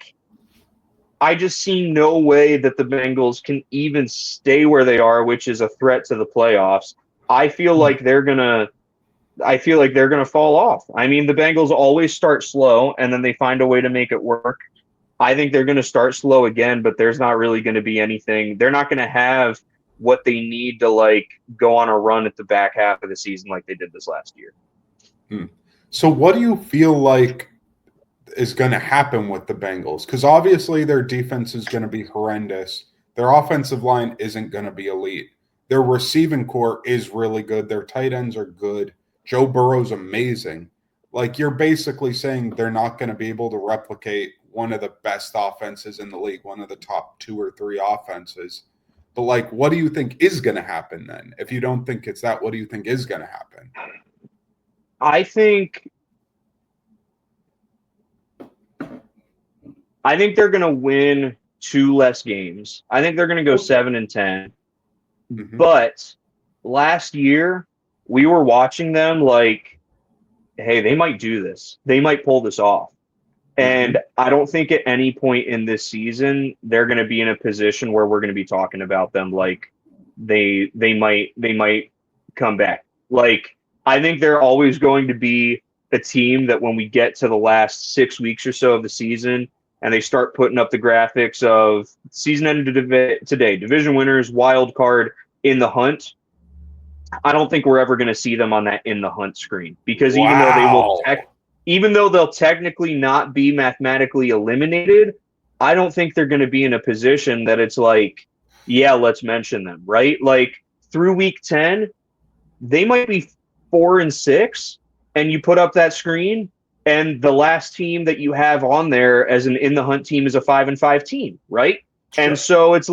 I just see no way that the Bengals can even stay where they are, which is a threat to the playoffs. I feel like they're gonna fall off. I mean, the Bengals always start slow and then they find a way to make it work. I think they're going to start slow again, but there's not really going to be anything. They're not going to have what they need to go on a run at the back half of the season like they did this last year. So what do you feel like is going to happen with the Bengals? Because obviously their defense is going to be horrendous. Their offensive line isn't going to be elite. Their receiving core is really good. Their tight ends are good. Joe Burrow's amazing. You're basically saying they're not going to be able to replicate one of the best offenses in the league, one of the top 2 or 3 offenses. But what do you think is going to happen then? If you don't think it's that, what do you think is going to happen? I think they're going to win 2 less games. I think they're going to go 7-10. Mm-hmm. But last year, we were watching them hey, they might do this. They might pull this off. And I don't think at any point in this season they're going to be in a position where we're going to be talking about them they might come back. I think they're always going to be a team that when we get to the last 6 weeks or so of the season and they start putting up the graphics of season ended today, division winners, wild card, in the hunt, I don't think we're ever going to see them on that in the hunt screen because even though they'll technically not be mathematically eliminated, I don't think they're going to be in a position that it's let's mention them, right? Through week 10, they might be 4-6, and you put up that screen, and the last team that you have on there as an in the hunt team is a 5-5 team, right? Sure. And so it's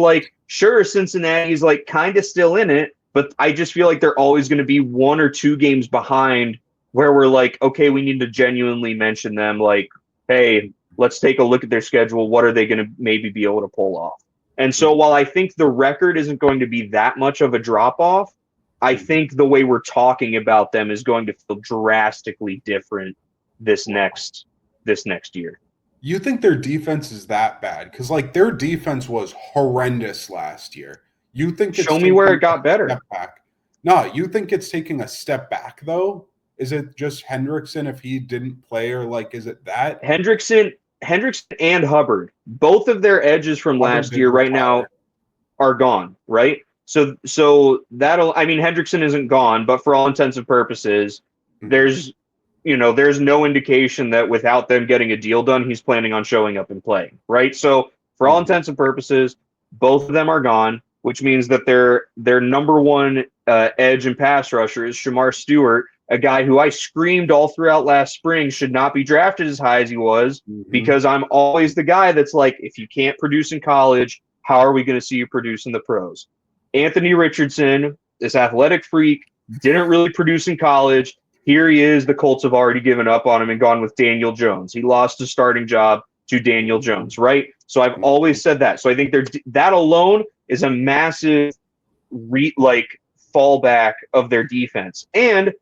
sure, Cincinnati's kind of still in it, but I just feel like they're always going to be 1 or 2 games behind where we're okay, we need to genuinely mention them. Hey, let's take a look at their schedule. What are they going to maybe be able to pull off? And so while I think the record isn't going to be that much of a drop off, I think the way we're talking about them is going to feel drastically different this next year. You think their defense is that bad? Because their defense was horrendous last year. You think show me where it got better? No, you think it's taking a step back though? Is it just Hendrickson if he didn't play, or is it that? Hendrickson and Hubbard, both of their edges from last year right now are gone, right? So that'll, I mean, Hendrickson isn't gone, but for all intents and purposes, there's there's no indication that without them getting a deal done, he's planning on showing up and playing, right? So for all intents and purposes, both of them are gone, which means that their number one edge and pass rusher is Shamar Stewart, a guy who I screamed all throughout last spring should not be drafted as high as he was, because I'm always the guy that's like, if you can't produce in college, how are we going to see you produce in the pros? Anthony Richardson, this athletic freak, didn't really produce in college. Here he is. The Colts have already given up on him and gone with Daniel Jones. He lost his starting job to Daniel Jones, right? So I've always said that. So I think that alone is a massive fallback of their defense. And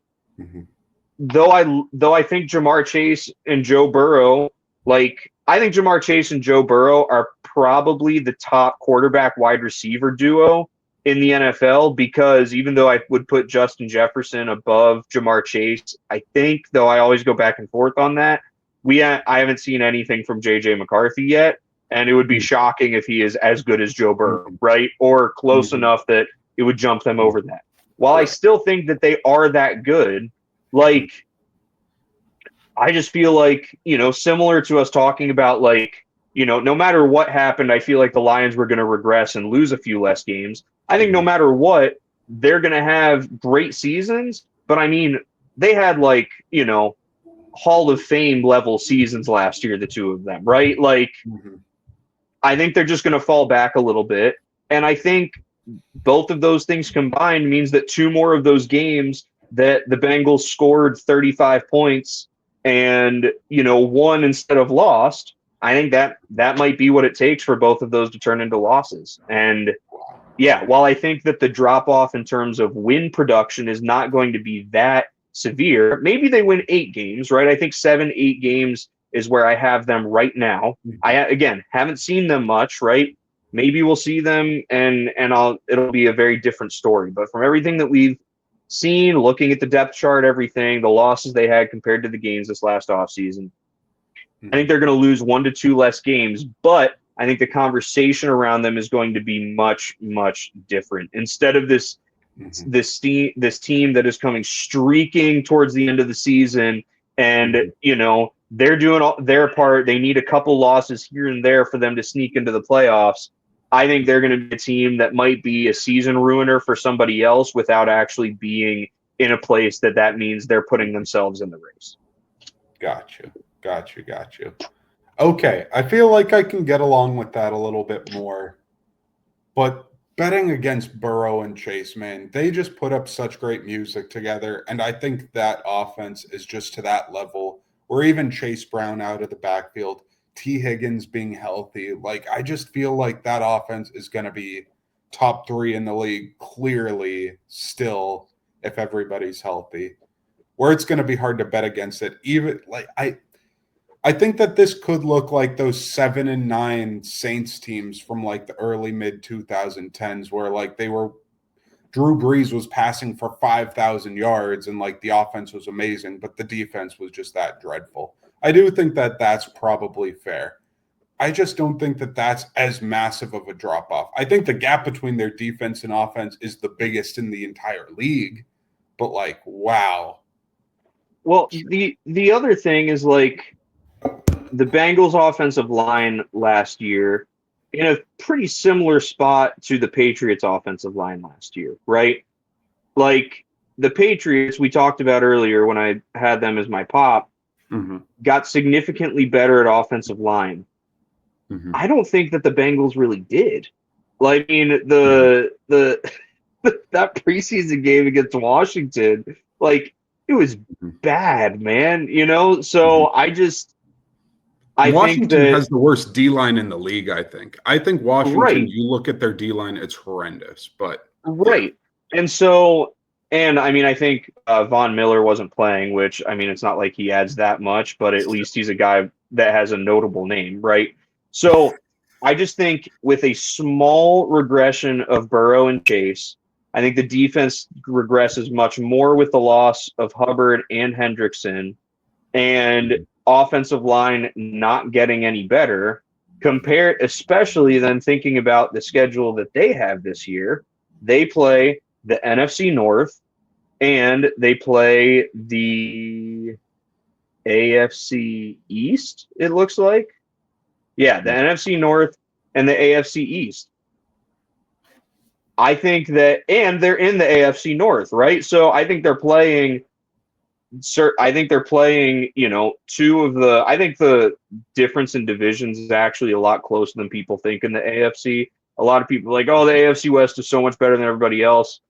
though I think Jamar Chase and Joe Burrow, I think Jamar Chase and Joe Burrow are probably the top quarterback wide receiver duo in the NFL, because even though I would put Justin Jefferson above Jamar Chase, I think, though I always go back and forth on that, I haven't seen anything from J.J. McCarthy yet, and it would be shocking if he is as good as Joe Burrow, right? Or close enough that it would jump them over that. While I still think that they are that good, I just feel like, similar to us talking about, no matter what happened, I feel like the Lions were going to regress and lose a few less games. I think no matter what, they're going to have great seasons. But, I mean, they had, Hall of Fame level seasons last year, the two of them, right? I think they're just going to fall back a little bit. And I think both of those things combined means that two more of those games that the Bengals scored 35 points and, won instead of lost, I think that might be what it takes for both of those to turn into losses. And yeah, while I think that the drop off in terms of win production is not going to be that severe, maybe they win 8 games, right? I think 7-8 games is where I have them right now. I again haven't seen them much, right? Maybe we'll see them and it'll be a very different story. But from everything that we've seen, looking at the depth chart, everything, the losses they had compared to the games this last offseason, I think they're going to lose 1 to 2 less games, but I think the conversation around them is going to be much, much different. Instead of this team that is coming streaking towards the end of the season, and they're doing their part. They need a couple losses here and there for them to sneak into the playoffs. I think they're going to be a team that might be a season ruiner for somebody else without actually being in a place that means they're putting themselves in the race. Gotcha. Okay, I feel like I can get along with that a little bit more. But betting against Burrow and Chase, man, they just put up such great music together. And I think that offense is just to that level, or even Chase Brown out of the backfield, T. Higgins being healthy. I just feel like that offense is going to be top 3 in the league, clearly still, if everybody's healthy. Where it's going to be hard to bet against it. Even I think that this could look like those 7-9 Saints teams from the early mid 2010s, where Drew Brees was passing for 5,000 yards and the offense was amazing, but the defense was just that dreadful. I do think that that's probably fair. I just don't think that that's as massive of a drop off. I think the gap between their defense and offense is the biggest in the entire league, but wow. Well, the other thing is the Bengals offensive line last year in a pretty similar spot to the Patriots offensive line last year, right? The Patriots we talked about earlier when I had them as my pop got significantly better at offensive line. I don't think that the Bengals really did. The that preseason game against Washington, it was bad, man, So I Washington think that has the worst D-line in the league, I think. I think Washington, right. You look at their D-line, it's horrendous. But right. And I think Von Miller wasn't playing, which, it's not like he adds that much, but at least he's a guy that has a notable name, right? So I just think with a small regression of Burrow and Chase, I think the defense regresses much more with the loss of Hubbard and Hendrickson, and offensive line not getting any better, especially then thinking about the schedule that they have this year. they play the NFC North and they play the AFC East, it looks like. Yeah, the NFC North and the AFC East. I think that, and they're in the AFC North, right? So I think they're playing, I think the difference in divisions is actually a lot closer than people think in the AFC. A lot of people are like, oh, the AFC West is so much better than everybody else.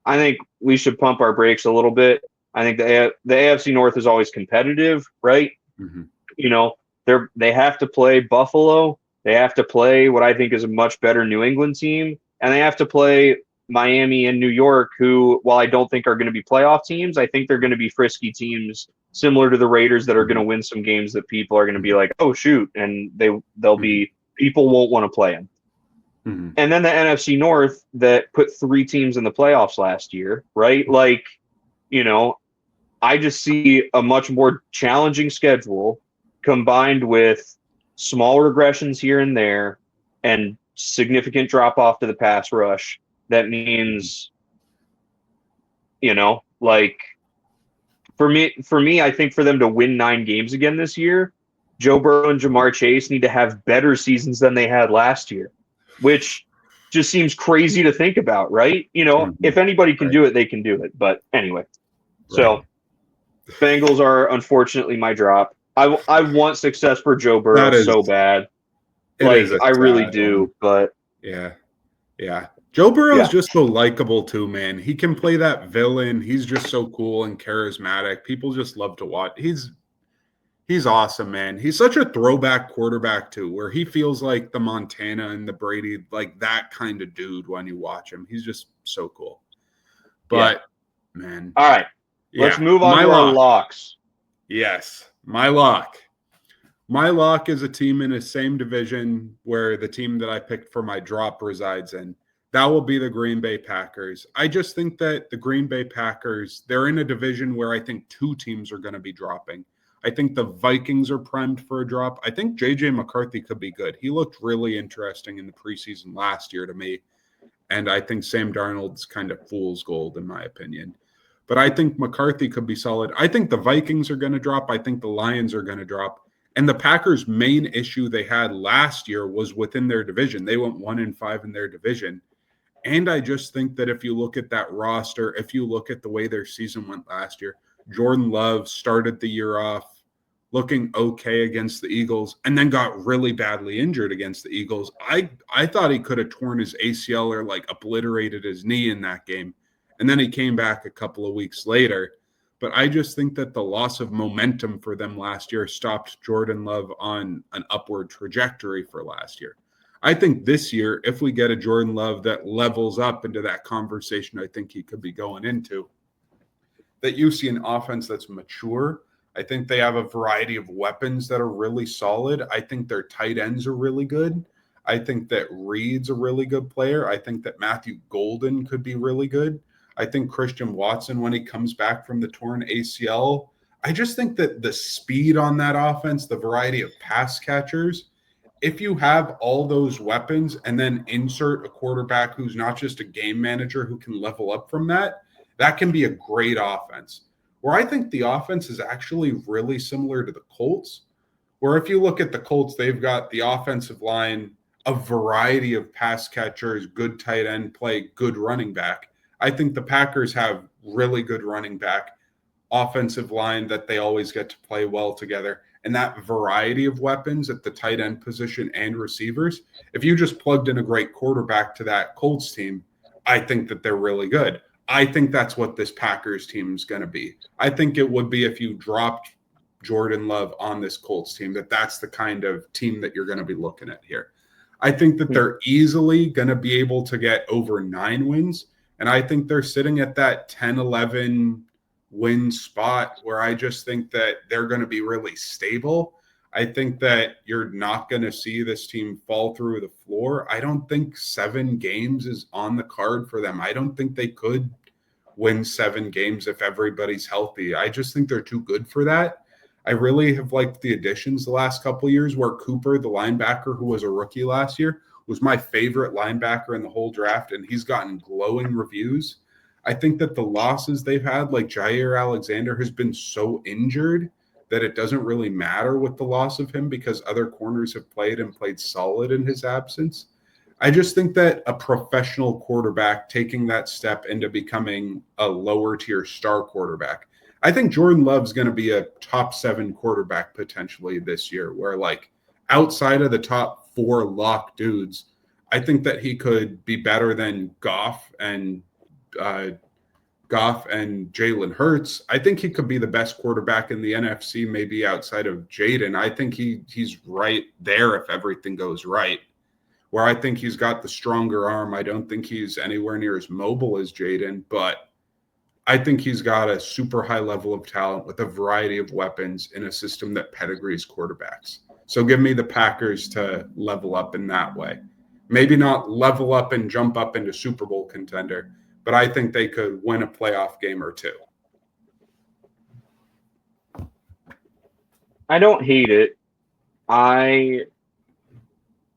I think we should pump our brakes a little bit. I think the AFC North is always competitive, right? Mm-hmm. They have to play Buffalo. They have to play what I think is a much better New England team. And they have to play Miami and New York, who, while I don't think are going to be playoff teams, I think they're going to be frisky teams similar to the Raiders that are going to win some games that people are going to be like, oh, shoot. And people won't want to play them. Mm-hmm. And then the NFC North that put 3 teams in the playoffs last year, right? I just see a much more challenging schedule combined with small regressions here and there and significant drop off to the pass rush. That means, for me, I think for them to win 9 games again this year, Joe Burrow and Jamar Chase need to have better seasons than they had last year, which just seems crazy to think about, right? If anybody can do it, they can do it. But anyway, so Bengals are unfortunately my drop. I want success for Joe Burrow so bad. I really do, but yeah. Joe Burrow is just so likable too, man. He can play that villain. He's just so cool and charismatic. People just love to watch. He's awesome, man. He's such a throwback quarterback too, where he feels like the Montana and the Brady, like that kind of dude when you watch him. He's just so cool. But man, all right, let's move on to our locks. Yes, my lock. My lock is a team in the same division where the team that I picked for my drop resides in. That will be the Green Bay Packers. I just think that the Green Bay Packers, they're in a division where I think 2 teams are going to be dropping. I think the Vikings are primed for a drop. I think J.J. McCarthy could be good. He looked really interesting in the preseason last year to me. And I think Sam Darnold's kind of fool's gold, in my opinion. But I think McCarthy could be solid. I think the Vikings are going to drop. I think the Lions are going to drop. And the Packers' main issue they had last year was within their division. They went 1-5 in their division. And I just think that if you look at that roster, if you look at the way their season went last year, Jordan Love started the year off looking okay against the Eagles and then got really badly injured against the Eagles. I thought he could have torn his ACL or obliterated his knee in that game. And then he came back a couple of weeks later. But I just think that the loss of momentum for them last year stopped Jordan Love on an upward trajectory for last year. I think this year, if we get a Jordan Love that levels up into that conversation I think he could be going into, that you see an offense that's mature. I think they have a variety of weapons that are really solid. I think their tight ends are really good. I think that Reed's a really good player. I think that Matthew Golden could be really good. I think Christian Watson, when he comes back from the torn ACL, I just think that the speed on that offense, the variety of pass catchers, if you have all those weapons and then insert a quarterback who's not just a game manager who can level up from that, that can be a great offense. Where I think the offense is actually really similar to the Colts, where if you look at the Colts, they've got the offensive line, a variety of pass catchers, good tight end play, good running back. I think the Packers have really good running back, offensive line that they always get to play well together. And that variety of weapons at the tight end position and receivers, if you just plugged in a great quarterback to that Colts team, I think that they're really good. I think that's what this Packers team is going to be. I think it would be if you dropped Jordan Love on this Colts team, that's the kind of team that you're going to be looking at here. I think that they're easily going to be able to get over 9 wins. And I think they're sitting at that 10-11 win spot where I just think that they're going to be really stable. I think that you're not going to see this team fall through the floor. I don't think 7 games is on the card for them. I don't think they could win 7 games if everybody's healthy. I just think they're too good for that. I really have liked the additions the last couple of years where Cooper, the linebacker who was a rookie last year, was my favorite linebacker in the whole draft, and he's gotten glowing reviews. I think that the losses they've had, like Jair Alexander, has been so injured that it doesn't really matter with the loss of him because other corners have played and played solid in his absence. I just think that a professional quarterback taking that step into becoming a lower tier star quarterback, I think Jordan Love's going to be a top 7 quarterback potentially this year, where like outside of the top 4 lock dudes, I think that he could be better than Goff and Jalen Hurts. I think he could be the best quarterback in the NFC, maybe outside of Jaden. I think he's right there if everything goes right. Where I think he's got the stronger arm. I don't think he's anywhere near as mobile as Jaden, but I think he's got a super high level of talent with a variety of weapons in a system that pedigrees quarterbacks. So give me the Packers to level up in that way. Maybe not level up and jump up into Super Bowl contender, but I think they could win a playoff game or two. I don't hate it. I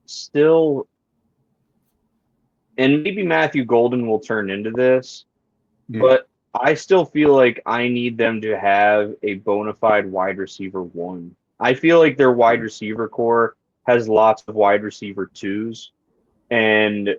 still, and maybe Matthew Golden will turn into this, but I still feel like I need them to have a bona fide wide receiver 1. I feel like their wide receiver core has lots of wide receiver 2s, and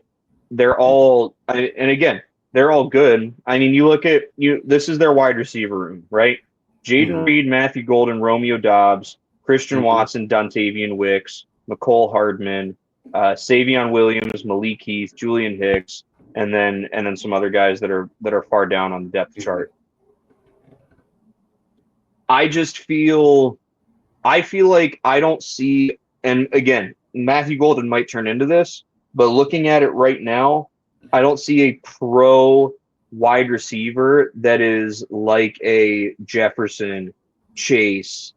they're all, and again, they're all good. I mean, you look at this is their wide receiver room, right? Jaden Reed, Matthew Golden, Romeo Dobbs, Christian Watson, Dontavian Wicks, McCole Hardman, Savion Williams, Malik Heath, Julian Hicks, and then some other guys that are far down on the depth chart. I feel like I don't see, and again, Matthew Golden might turn into this, but looking at it right now, I don't see a pro wide receiver that is like a Jefferson, Chase,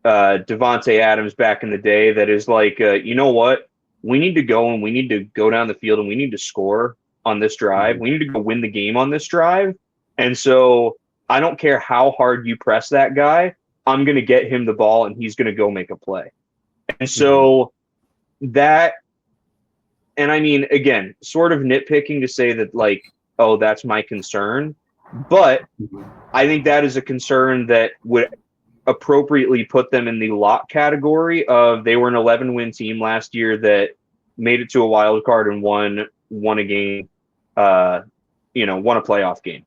Devontae Adams back in the day that is like, you know what? We need to go and we need to go down the field and we need to score on this drive. We need to go win the game on this drive. And so I don't care how hard you press that guy. I'm going to get him the ball and he's going to go make a play. And so that, and I mean, again, sort of nitpicking to say that like, oh, that's my concern. But I think that is a concern that would appropriately put them in the lock category of they were an 11-win team last year that made it to a wild card and won a game, won a playoff game.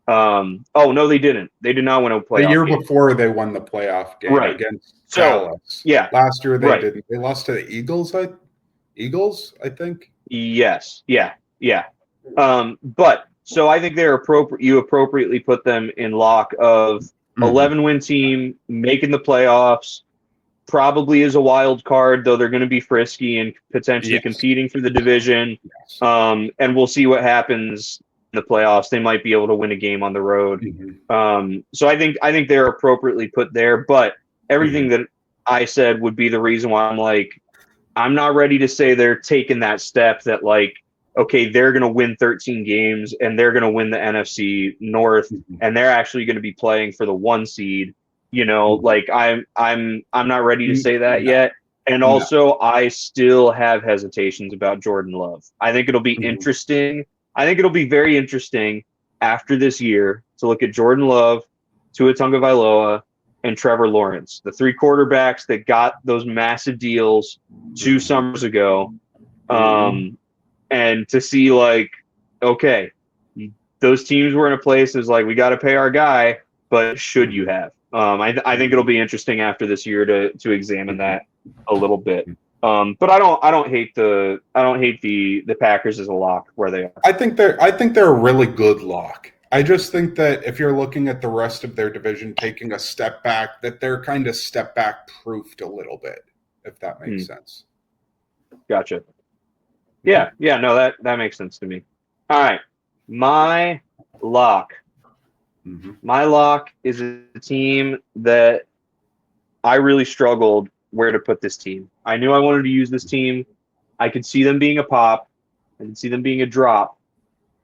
Oh, no, they didn't. They did not win a playoff game. The year before they won the playoff game against Dallas. Yeah. Last year they didn't. They lost to the Eagles, I think. Yes. Yeah. But so I think they're you appropriately put them in lock of 11-win team making the playoffs, probably is a wild card, though they're going to be frisky and potentially competing for the division. And we'll see what happens in the playoffs. They might be able to win a game on the road. So I think they're appropriately put there, but everything that I said would be the reason why I'm like, I'm not ready to say they're taking that step that like, okay, they're going to win 13 games and they're going to win the NFC North and they're actually going to be playing for the 1 seed. Like I'm not ready to say that yet. And also I still have hesitations about Jordan Love. I think it'll be interesting. I think it'll be very interesting after this year to look at Jordan Love, Tua Tagovailoa, and Trevor Lawrence, the 3 quarterbacks that got those massive deals 2 summers ago. And to see like, okay, those teams were in a place that's like, we got to pay our guy, but should you have? I think it'll be interesting after this year to examine that a little bit. But I don't hate the Packers as a lock where they are. I think they're a really good lock. I just think that if you're looking at the rest of their division taking a step back, that they're kind of step back proofed a little bit, if that makes sense. Gotcha. Yeah, no, that makes sense to me. All right, my lock. My lock is a team that I really struggled where to put this team. I knew I wanted to use this team. I could see them being a pop. I could see them being a drop.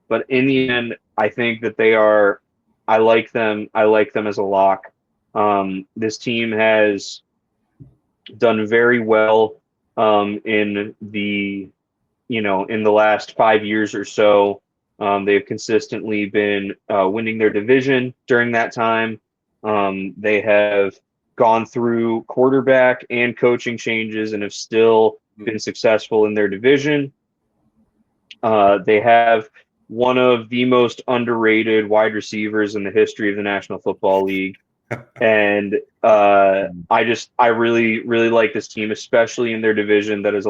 But in the end, I think that they are – I like them. I like them as a lock. This team has done very well in the in the last 5 years or so, they've consistently been winning their division during that time. They have gone through quarterback and coaching changes and have still been successful in their division. They have one of the most underrated wide receivers in the history of the National Football League. And I really, really like this team, especially in their division. That is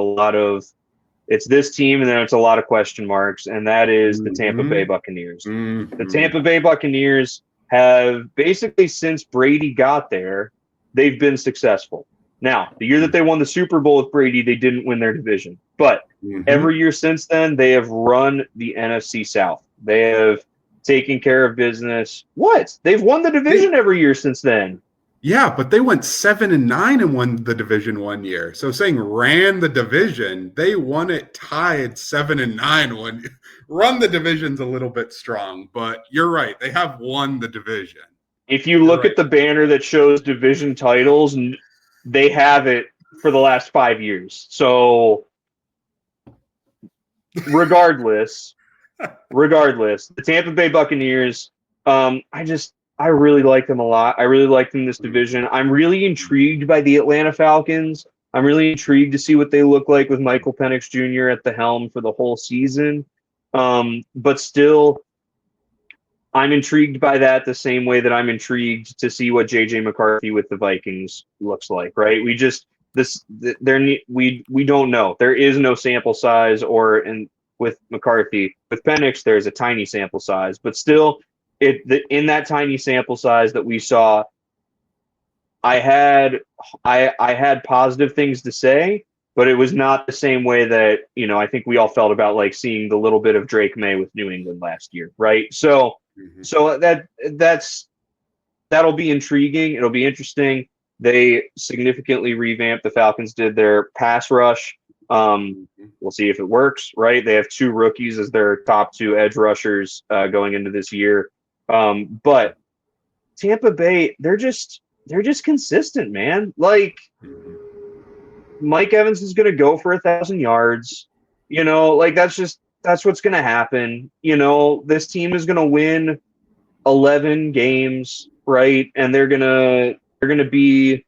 it's this team, and then it's a lot of question marks, and that is the Tampa Bay Buccaneers. The Tampa Bay Buccaneers have basically, since Brady got there, they've been successful. Now, the year that they won the Super Bowl with Brady, they didn't win their division. But every year since then, they have run the NFC South. They have taken care of business. What? They've won the division every year since then. Yeah, but they went 7-9 and won the division one year. So saying ran the division, they won it tied 7-9. Run the division's a little bit strong, but you're right. They have won the division. If you look at the banner that shows division titles, they have it for the last 5 years. So regardless, the Tampa Bay Buccaneers, I really like them a lot. I really like them in this division. I'm really intrigued by the Atlanta Falcons. I'm really intrigued to see what they look like with Michael Penix Jr. at the helm for the whole season. But still, I'm intrigued by that the same way that I'm intrigued to see what J.J. McCarthy with the Vikings looks like, right? We don't know. There is no sample size, with McCarthy. With Penix, there's a tiny sample size, but still, in that tiny sample size that we saw, I had positive things to say, but it was not the same way that I think we all felt about like seeing the little bit of Drake May with New England last year, right? So that'll be intriguing. It'll be interesting. They significantly revamped. The Falcons did their pass rush. We'll see if it works, right? They have 2 rookies as their top 2 edge rushers going into this year. But Tampa Bay, they're just consistent, man. Like Mike Evans is going to go for 1,000 yards. Like that's what's going to happen. This team is going to win 11 games, right? And they're going to be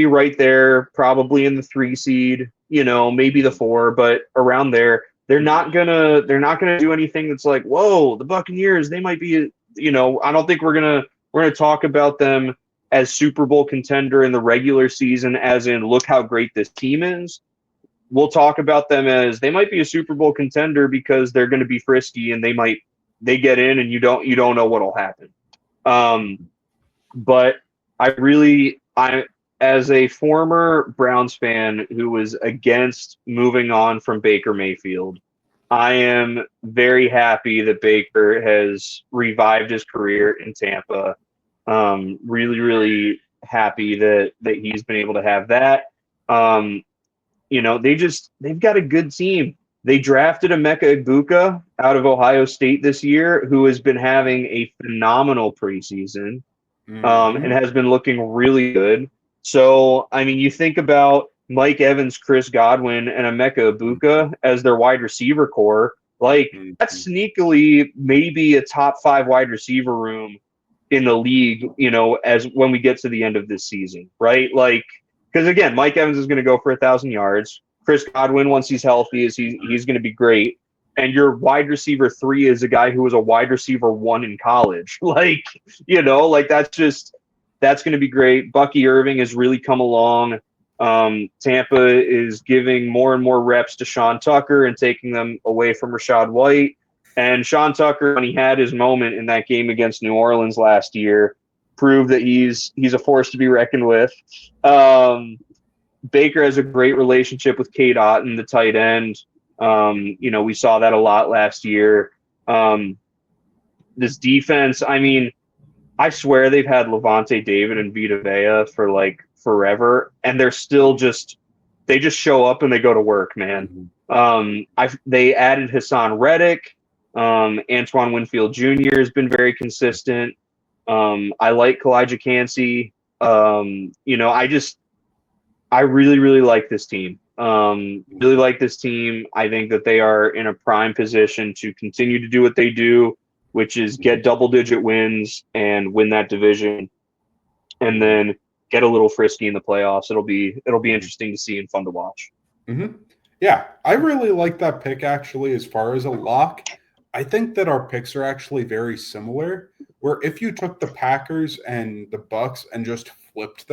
right there, probably in the 3 seed, maybe the 4, but around there. They're not gonna do anything that's like, whoa, the Buccaneers, they might be, I don't think we're gonna talk about them as Super Bowl contender in the regular season, as in look how great this team is. We'll talk about them as they might be a Super Bowl contender because they're going to be frisky and they get in and you don't know what'll happen. But as a former Browns fan who was against moving on from Baker Mayfield, I am very happy that Baker has revived his career in Tampa. Really, really happy that he's been able to have that. They've got a good team. They drafted Emeka Egbuka out of Ohio State this year, who has been having a phenomenal preseason and has been looking really good. So, you think about Mike Evans, Chris Godwin, and Emeka Egbuka as their wide receiver core. Like, that's sneakily maybe a top 5 wide receiver room in the league, as when we get to the end of this season, right? Like, because again, Mike Evans is going to go for 1,000 yards. Chris Godwin, once he's healthy, he's going to be great. And your wide receiver 3 is a guy who was a wide receiver 1 in college. Like, that's going to be great. Bucky Irving has really come along. Tampa is giving more and more reps to Sean Tucker and taking them away from Rachaad White. And Sean Tucker, when he had his moment in that game against New Orleans last year, proved that he's a force to be reckoned with. Baker has a great relationship with Cade Otton, the tight end. We saw that a lot last year. This defense, I swear they've had Levante David and Vita Vea for like forever, and they're still they just show up and they go to work, man. They added Hassan Reddick. Antoine Winfield Jr. has been very consistent. I like Kalijah Kancey. I really, really like this team. Really like this team. I think that they are in a prime position to continue to do what they do, which is get double-digit wins and win that division, and then get a little frisky in the playoffs. It'll be interesting to see and fun to watch. Mm-hmm. Yeah, I really like that pick, actually, as far as a lock. I think that our picks are actually very similar, where if you took the Packers and the Bucks and just flipped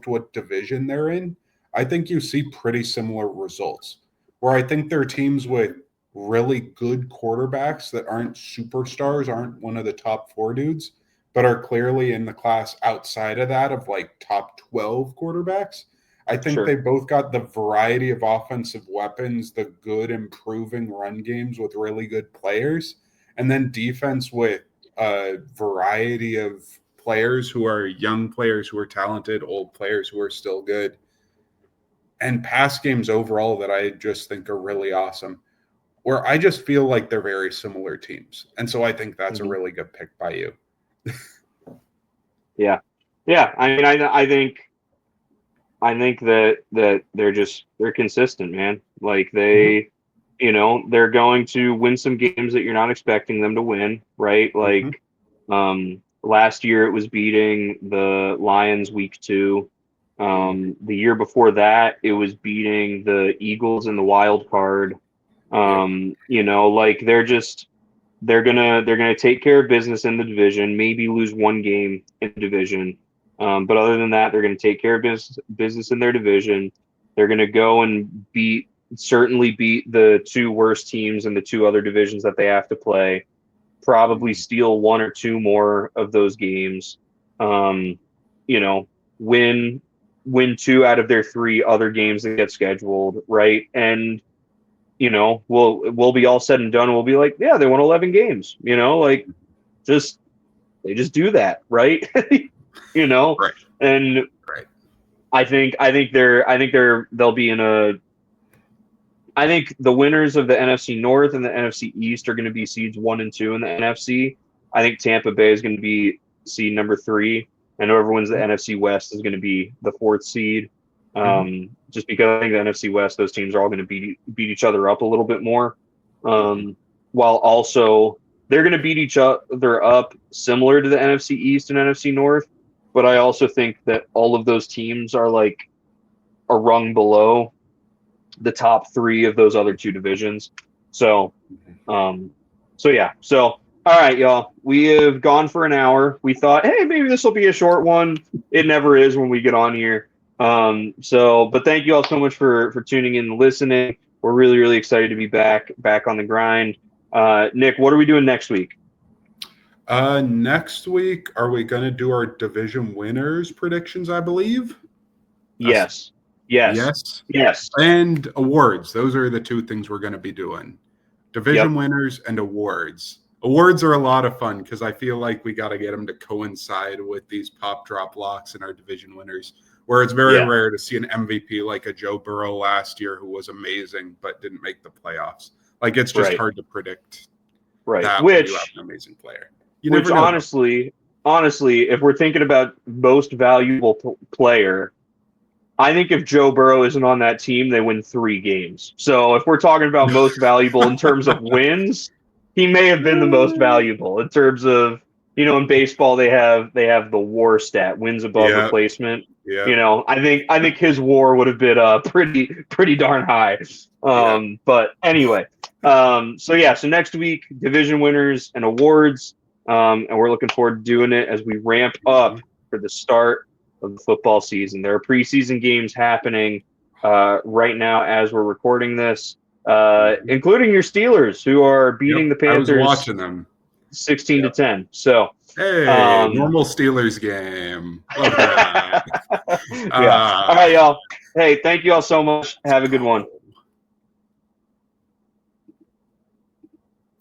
what division they're in, I think you see pretty similar results, where I think they're teams with really good quarterbacks that aren't superstars, aren't one of the top 4 dudes, but are clearly in the class outside of that of like top 12 quarterbacks. I think Sure. they both got the variety of offensive weapons, the good improving run games with really good players, and then defense with a variety of players who are young players who are talented, old players who are still good, and pass games overall that I just think are really awesome, where I just feel like they're very similar teams. And so I think that's a really good pick by you. Yeah. I mean, I think that they're consistent, man. Like they're going to win some games that you're not expecting them to win, right? Like last year it was beating the Lions week 2. The year before that it was beating the Eagles in the wild card. Like they're gonna take care of business in the division, maybe lose one game in the division. But other than that, they're going to take care of business in their division. They're going to go and certainly beat the 2 worst teams in the 2 other divisions that they have to play. Probably steal 1 or 2 more of those games. Win 2 out of their 3 other games that get scheduled, right? And we'll be all said and done. We'll be like, yeah, they won 11 games. They just do that, right? Right. And right. I think they'll be in a. I think the winners of the NFC North and the NFC East are going to be seeds 1 and 2 in the NFC. I think Tampa Bay is going to be seed number 3, and whoever wins the NFC West is going to be the 4th seed. Just because I think the NFC West, those teams are all going to beat each other up a little bit more, while also they're going to beat each other up similar to the NFC East and NFC North. But I also think that all of those teams are like a rung below the top 3 of those other 2 divisions. So, yeah. So, all right, y'all. We have gone for an hour. We thought, hey, maybe this will be a short one. It never is when we get on here. But thank you all so much for tuning in and listening. We're really, really excited to be back on the grind. Nick, what are we doing next week? Next week, are we going to do our division winners predictions, I believe? Yes. And awards. Those are the 2 things we're going to be doing. Division winners and awards. Awards are a lot of fun because I feel like we got to get them to coincide with these pop drop locks and our division winners, where it's very rare to see an MVP like a Joe Burrow last year who was amazing but didn't make the playoffs. Like, it's just hard to predict that when you have an amazing player. Which honestly, if we're thinking about most valuable player, I think if Joe Burrow isn't on that team, they win 3 games. So if we're talking about most valuable in terms of wins, he may have been the most valuable in terms of, in baseball they have the WAR stat, wins above replacement. Yeah. I think his WAR would have been pretty darn high. But anyway, so next week, division winners and awards. And we're looking forward to doing it as we ramp up for the start of the football season. There are preseason games happening right now as we're recording this, including your Steelers, who are beating the Panthers. I was watching them 16-10. So, hey, normal Steelers game. Love that. All right, y'all. Hey, thank you all so much. Have a good one.